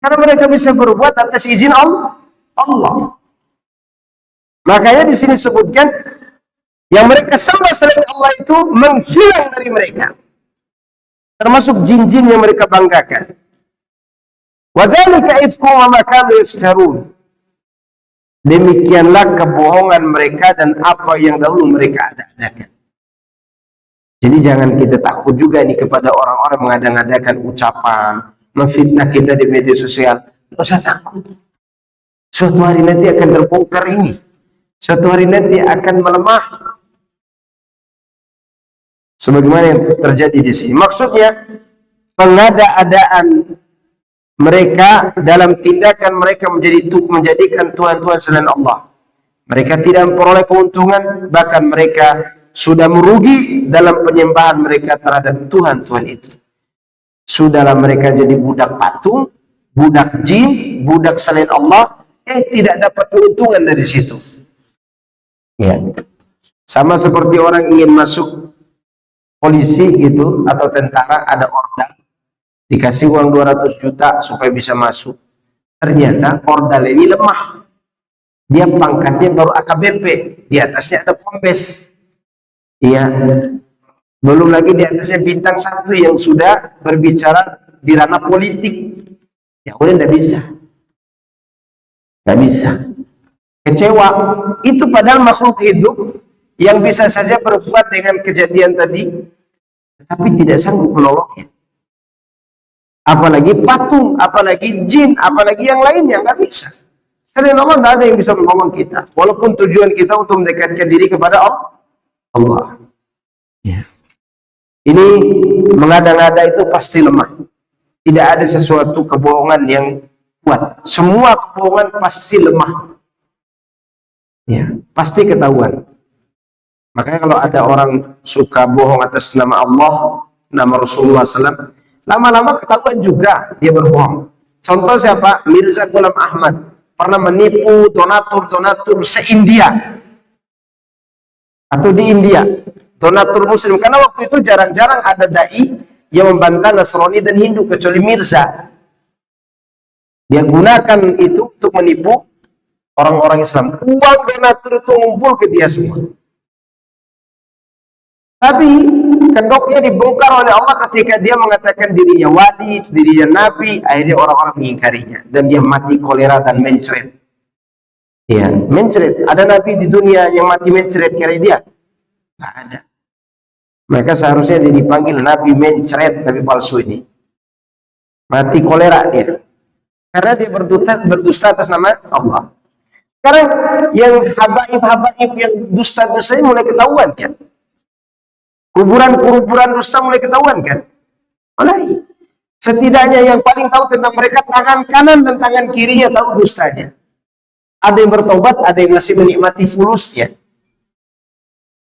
Karena mereka bisa berbuat atas izin Allah. Makanya di sini sebutkan yang mereka sembah selain Allah itu menghilang dari mereka, termasuk jin-jin yang mereka banggakan. Wadzalika ifkum wa ma kanu yaftarun. Demikianlah kebohongan mereka dan apa yang dahulu mereka adakan. Jadi jangan kita takut juga nih kepada orang-orang mengada-ngadakan ucapan, memfitnah kita di media sosial. Tidak usah takut. Suatu hari nanti akan terbongkar ini. Suatu hari nanti akan melemah. Sebagaimana yang terjadi di sini. Maksudnya pengada-adaan mereka dalam tindakan mereka menjadikan Tuhan-Tuhan selain Allah. Mereka tidak memperoleh keuntungan, bahkan mereka sudah merugi dalam penyembahan mereka terhadap Tuhan-Tuhan itu. Sudahlah mereka jadi budak patung, budak jin, budak selain Allah, tidak dapat keuntungan dari situ. Ya. Sama seperti orang ingin masuk polisi gitu atau tentara, ada ordal, dikasih uang 200 juta supaya bisa masuk. Ternyata ordal ini lemah. Dia pangkatnya baru AKBP, di atasnya ada kombes. Iya. Belum lagi di atasnya bintang 1 yang sudah berbicara di ranah politik. Ya udah nggak bisa. Nggak bisa. Kecewa. Itu padahal makhluk hidup yang bisa saja berbuat dengan kejadian tadi, tapi tidak sanggup menolongnya. Apalagi patung, apalagi jin, apalagi yang lainnya, nggak bisa. Selain Allah nggak ada yang bisa menolong kita. Walaupun tujuan kita untuk mendekatkan diri kepada Allah. Ya. Ini mengada-ngada itu pasti lemah. Tidak ada sesuatu kebohongan yang kuat. Semua kebohongan pasti lemah. Ya, pasti ketahuan. Makanya kalau ada orang suka bohong atas nama Allah, nama Rasulullah SAW, lama-lama ketahuan juga dia berbohong. Contoh siapa? Mirza Ghulam Ahmad pernah menipu donatur se-India atau di India, donatur Muslim. Karena waktu itu jarang-jarang ada dai yang membantah Nasrani dan Hindu kecuali Mirza. Dia gunakan itu untuk menipu orang-orang Islam. Uang donatur itu ngumpul ke dia semua. Tapi kedoknya dibongkar oleh Allah ketika dia mengatakan dirinya wali, dirinya nabi. Akhirnya orang-orang mengingkarinya dan dia mati kolera dan mencret. Ya, mencret. Ada nabi di dunia yang mati mencret kira dia? Nggak ada. Mereka seharusnya dia dipanggil nabi mencret, nabi palsu ini. Mati kolera dia. Karena dia berdusta atas nama Allah. Sekarang yang habaib-habaib yang dusta-dusta ini mulai ketahuan kan? Kuburan dusta mulai ketahuan kan? Mulai. Setidaknya yang paling tahu tentang mereka tangan kanan dan tangan kirinya tahu dustanya. Ada yang bertobat, ada yang masih menikmati fulusnya.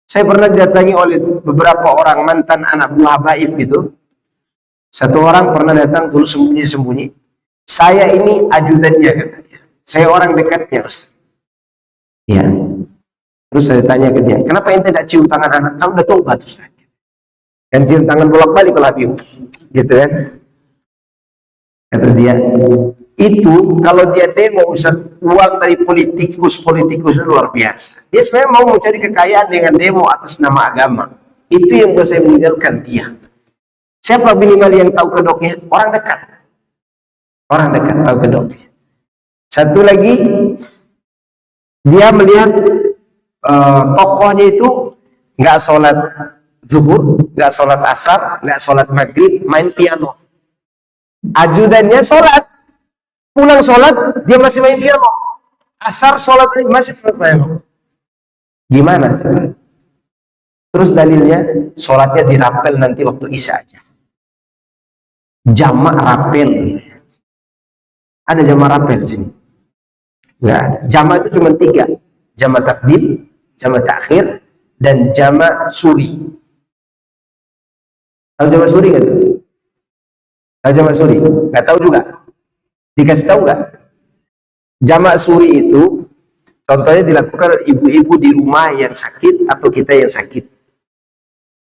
Saya pernah didatangi oleh beberapa orang mantan anak buah habaib gitu. Satu orang pernah datang dulu sembunyi-sembunyi. Saya ini ajudannya katanya. Saya orang dekatnya, Ustaz. Ya. Terus saya tanya ke dia, kenapa ente tidak cium tangan anak? Kamu udah tobat, Ustaz. Dan cium tangan bolak-balik kalau Habib. Gitu kan. Kata dia, itu kalau dia demo Ustaz, uang dari politikus luar biasa. Dia sebenarnya mau mencari kekayaan dengan demo atas nama agama. Itu yang buat saya meninggalkan dia. Siapa minimal yang tahu kedoknya? Orang dekat. Orang dekat tahu kedoknya. Satu lagi, dia melihat tokohnya itu nggak sholat zuhur, nggak sholat asar, nggak sholat maghrib, main piano. Ajudannya sholat, pulang sholat dia masih main piano. Asar sholat masih main piano. Gimana? Terus dalilnya sholatnya dirapel nanti waktu isya aja. Jamak rapel. Ada jamak rapel di sini? Nggak ada. Jamak itu cuma 3. Jamak takdim, jamak takhir, dan jamak suri. Tahu jamak suri nggak tuh? Tahu jamak suri? Nggak tahu juga. Dikasih tahu nggak? Jamak suri itu contohnya dilakukan oleh ibu-ibu di rumah yang sakit atau kita yang sakit,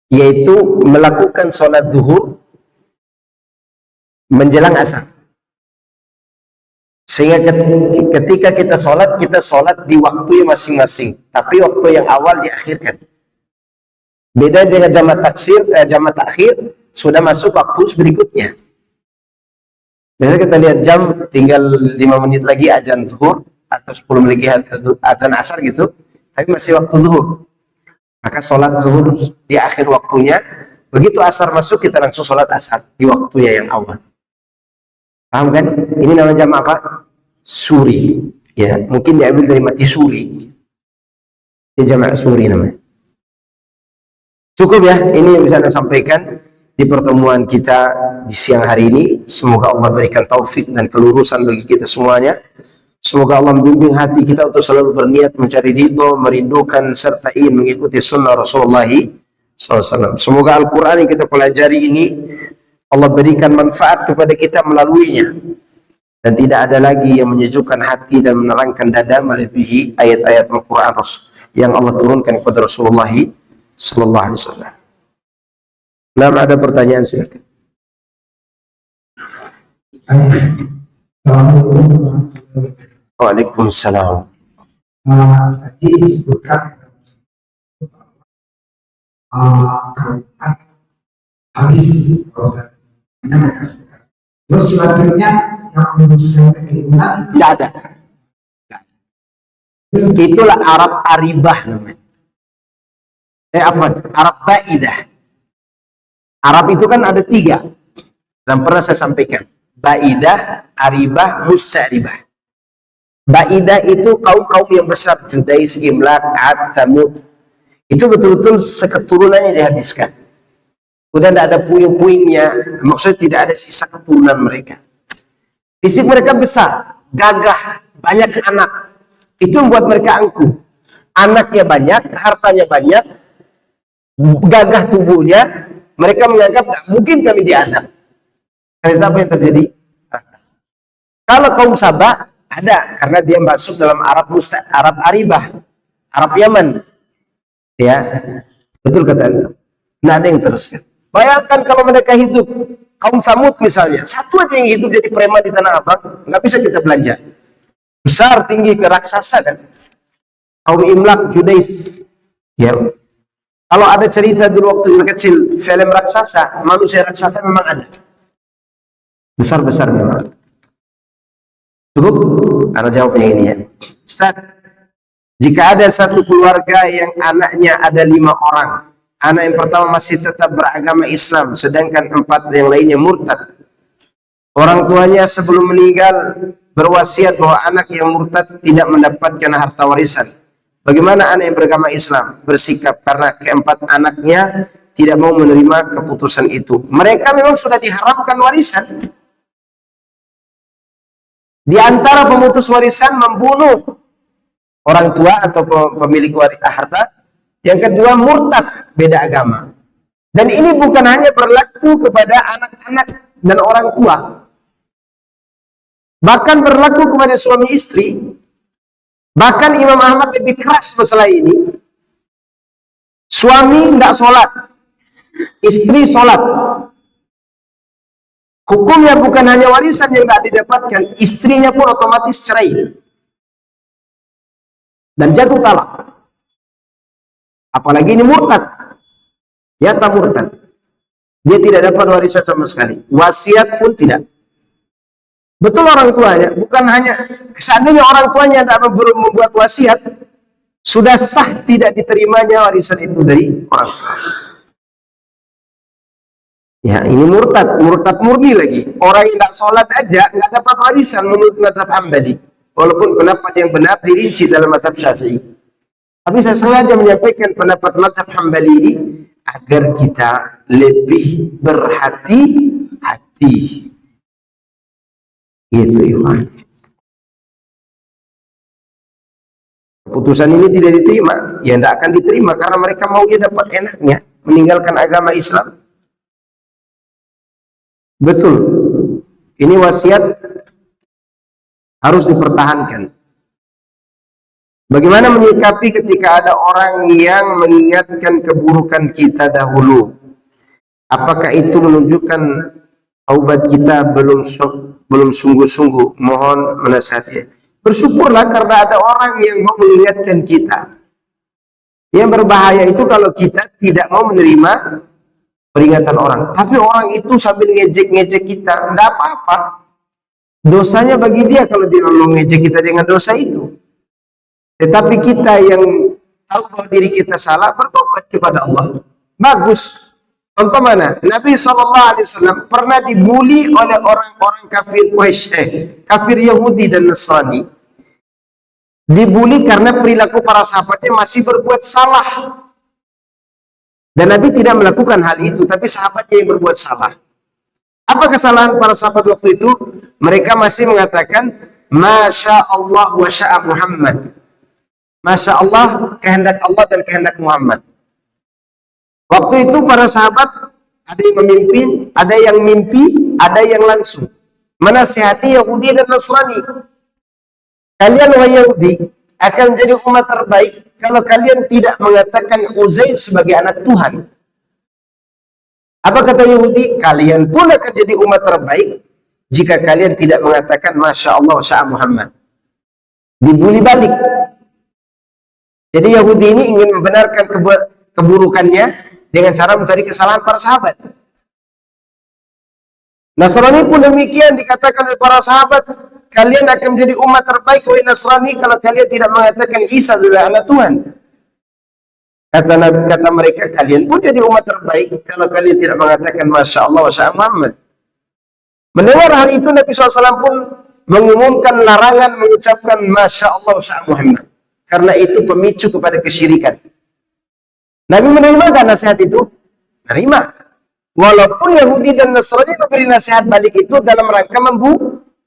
yaitu melakukan sholat zuhur menjelang asar. Sehingga ketika kita sholat di waktu yang masing-masing, tapi waktu yang awal diakhirkan. Beda dengan jamak takhir sudah masuk waktu berikutnya. Biasanya kita lihat jam tinggal 5 menit lagi azan zuhur atau 10 menit lagi azan asar gitu, tapi masih waktu zuhur. Maka sholat zuhur di akhir waktunya, begitu asar masuk kita langsung sholat asar di waktunya yang awal. Paham kan? Ini namanya jamak apa? Suri. Ya, mungkin diambil dari mati suri. Ini jamak suri namanya. Cukup ya, ini yang bisa saya sampaikan di pertemuan kita di siang hari ini. Semoga Allah berikan taufik dan kelurusan bagi kita semuanya. Semoga Allah membimbing hati kita untuk selalu berniat mencari ridho, merindukan serta ingin mengikuti sunnah Rasulullah SAW. Semoga Al-Quran yang kita pelajari ini Allah berikan manfaat kepada kita melaluinya, dan tidak ada lagi yang menyejukkan hati dan menerangkan dada melebihi ayat-ayat Al-Quran yang Allah turunkan kepada Rasulullah Sallallahu Alaihi Wasallam. Nah, ada pertanyaan silakan. Waalaikumsalam. Tadi disebutkan habis terus selanjutnya yang digunakan Tidak ada. Itulah Arab Aribah namanya. Arab Baidah. Arab itu kan ada 3 dan pernah saya sampaikan. Baidah, Aribah, Musta'ribah. Baidah itu kaum-kaum yang besar, Judais, Imlaq, Ad, Thamud. Itu betul-betul seketurunannya dihabiskan. Udah tidak ada puing-puingnya, maksudnya tidak ada sisa keturunan mereka. Fisik mereka besar, gagah, banyak anak. Itu membuat mereka angkuh. anaknya banyak, hartanya banyak, gagah tubuhnya, mereka menganggap tak mungkin kami diazab. Karena apa yang terjadi? Kalau kaum Sabah ada, karena dia masuk dalam Arab Aribah, Arab Yaman. Ya, betul kata itu. Nah, ada yang teruskan. Bayangkan kalau mereka hidup, kaum Samud misalnya, satu aja yang hidup jadi preman di Tanah Abang, nggak bisa kita belanja. Besar, tinggi, ke raksasa kan. Kaum Imlak, Judais. Ya. Kalau ada cerita dulu waktu kita kecil, film raksasa, manusia raksasa memang ada. Besar-besar memang. Cukup? Karena jawabnya ini ya. Ustaz, jika ada satu keluarga yang anaknya ada 5 orang, anak yang pertama masih tetap beragama Islam, sedangkan 4 yang lainnya murtad. Orang tuanya sebelum meninggal berwasiat bahwa anak yang murtad tidak mendapatkan harta warisan. Bagaimana anak yang beragama Islam bersikap karena keempat anaknya tidak mau menerima keputusan itu? Mereka memang sudah diharamkan warisan. Di antara pemutus warisan membunuh orang tua atau pemilik harta. Yang kedua murtad, beda agama. Dan ini bukan hanya berlaku kepada anak-anak dan orang tua. Bahkan berlaku kepada suami istri. Bahkan Imam Ahmad lebih keras masalah ini. Suami tidak sholat, istri sholat. Hukumnya bukan hanya warisan yang tidak didapatkan, istrinya pun otomatis cerai dan jatuh talak. Apalagi ini murtad, nyata murtad. Dia tidak dapat warisan sama sekali, wasiat pun tidak. Betul orang tuanya, bukan hanya seandainya orang tuanya tidak membuat wasiat, sudah sah tidak diterimanya warisan itu dari orang tua. Ya, ini murtad murni lagi. Orang yang tidak sholat aja nggak dapat warisan menurut mazhab Hambali. Walaupun pendapat yang benar dirinci dalam mazhab Syafi'i. Tapi saya sengaja menyampaikan pendapat mazhab Hambali ini agar kita lebih berhati-hati. Gitu, Ikhwan. Keputusan ini tidak diterima, ya tidak akan diterima karena mereka maunya dapat enaknya, meninggalkan agama Islam. Betul, ini wasiat harus dipertahankan. Bagaimana menyikapi ketika ada orang yang mengingatkan keburukan kita dahulu? Apakah itu menunjukkan taubat kita belum sungguh-sungguh? Mohon menasihati. Bersyukurlah karena ada orang yang mau mengingatkan kita. Yang berbahaya itu kalau kita tidak mau menerima peringatan orang. Tapi orang itu sambil ngejek-ngejek kita, tidak apa-apa. Dosanya bagi dia kalau dia mau ngejek kita dengan dosa itu. Tetapi kita yang tahu bahwa diri kita salah, bertobat kepada Allah. Bagus. Contoh mana? Nabi SAW pernah dibuli oleh orang-orang kafir Quraisy, kafir Yahudi dan Nasrani. Dibuli karena perilaku para sahabatnya masih berbuat salah. Dan Nabi tidak melakukan hal itu, tapi sahabatnya yang berbuat salah. Apa kesalahan para sahabat waktu itu? Mereka masih mengatakan, Masya Allah wa sya'a Muhammad. Masya Allah, kehendak Allah dan kehendak Muhammad. Waktu itu para sahabat, ada yang memimpin, ada yang mimpi, ada yang langsung menasihati Yahudi dan Nasrani. Kalian wahai Yahudi akan menjadi umat terbaik kalau kalian tidak mengatakan Uzair sebagai anak Tuhan. Apa kata Yahudi? Kalian pun akan jadi umat terbaik jika kalian tidak mengatakan Masya Allah wa sya'a Muhammad. Dibuli balik. Jadi Yahudi ini ingin membenarkan keburukannya dengan cara mencari kesalahan para sahabat. Nasrani pun demikian, dikatakan oleh para sahabat, kalian akan menjadi umat terbaik wahai Nasrani kalau kalian tidak mengatakan Isa sebagai anak Tuhan. Kata mereka, kalian pun jadi umat terbaik kalau kalian tidak mengatakan Masya Allah wa sya'a Muhammad. Mendengar hal itu, Nabi SAW pun mengumumkan larangan mengucapkan Masya Allah wa sya'a Muhammad. Karena itu pemicu kepada kesyirikan. Nabi menerima kan nasihat itu? Menerima. Walaupun Yahudi dan Nasrani memberi nasihat balik itu dalam rangka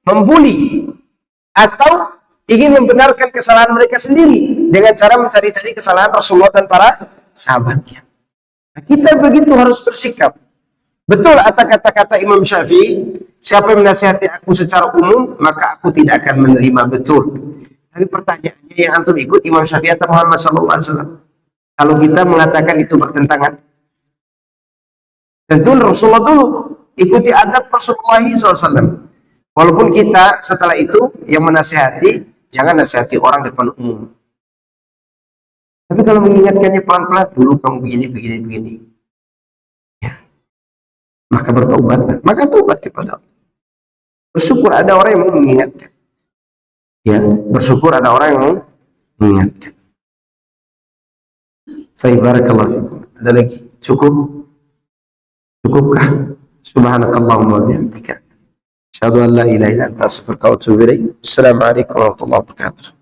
membuli atau ingin membenarkan kesalahan mereka sendiri. dengan cara mencari-cari kesalahan Rasulullah dan para sahabatnya. Nah, kita begitu harus bersikap. Betul kata-kata Imam Syafi'i, siapa yang menasihati aku secara umum, maka aku tidak akan menerima. Betul. Tapi pertanyaannya, yang antum ikut Imam Syafi'i atau Muhammad SAW? Kalau kita mengatakan itu bertentangan, tentu Rasulullah dulu, ikuti adab Rasulullah SAW. Walaupun kita setelah itu yang menasihati, jangan nasihati orang depan umum. Tapi kalau mengingatkannya pelan-pelan, dulu kamu begini. Ya. Maka bertobatlah. Maka tobat kepada Allah. Bersyukur ada orang yang mau mengingatkan. Ya, bersyukur ada orang yang mau mengingatkan. Barakallahu fikum. Ada lagi? Cukupkah? Subhanakallahumma wa bihamdika. Asyhadu an la ilaha illa anta astaghfiruka wa atubu ilaik. Assalamualaikum warahmatullahi wabarakatuh.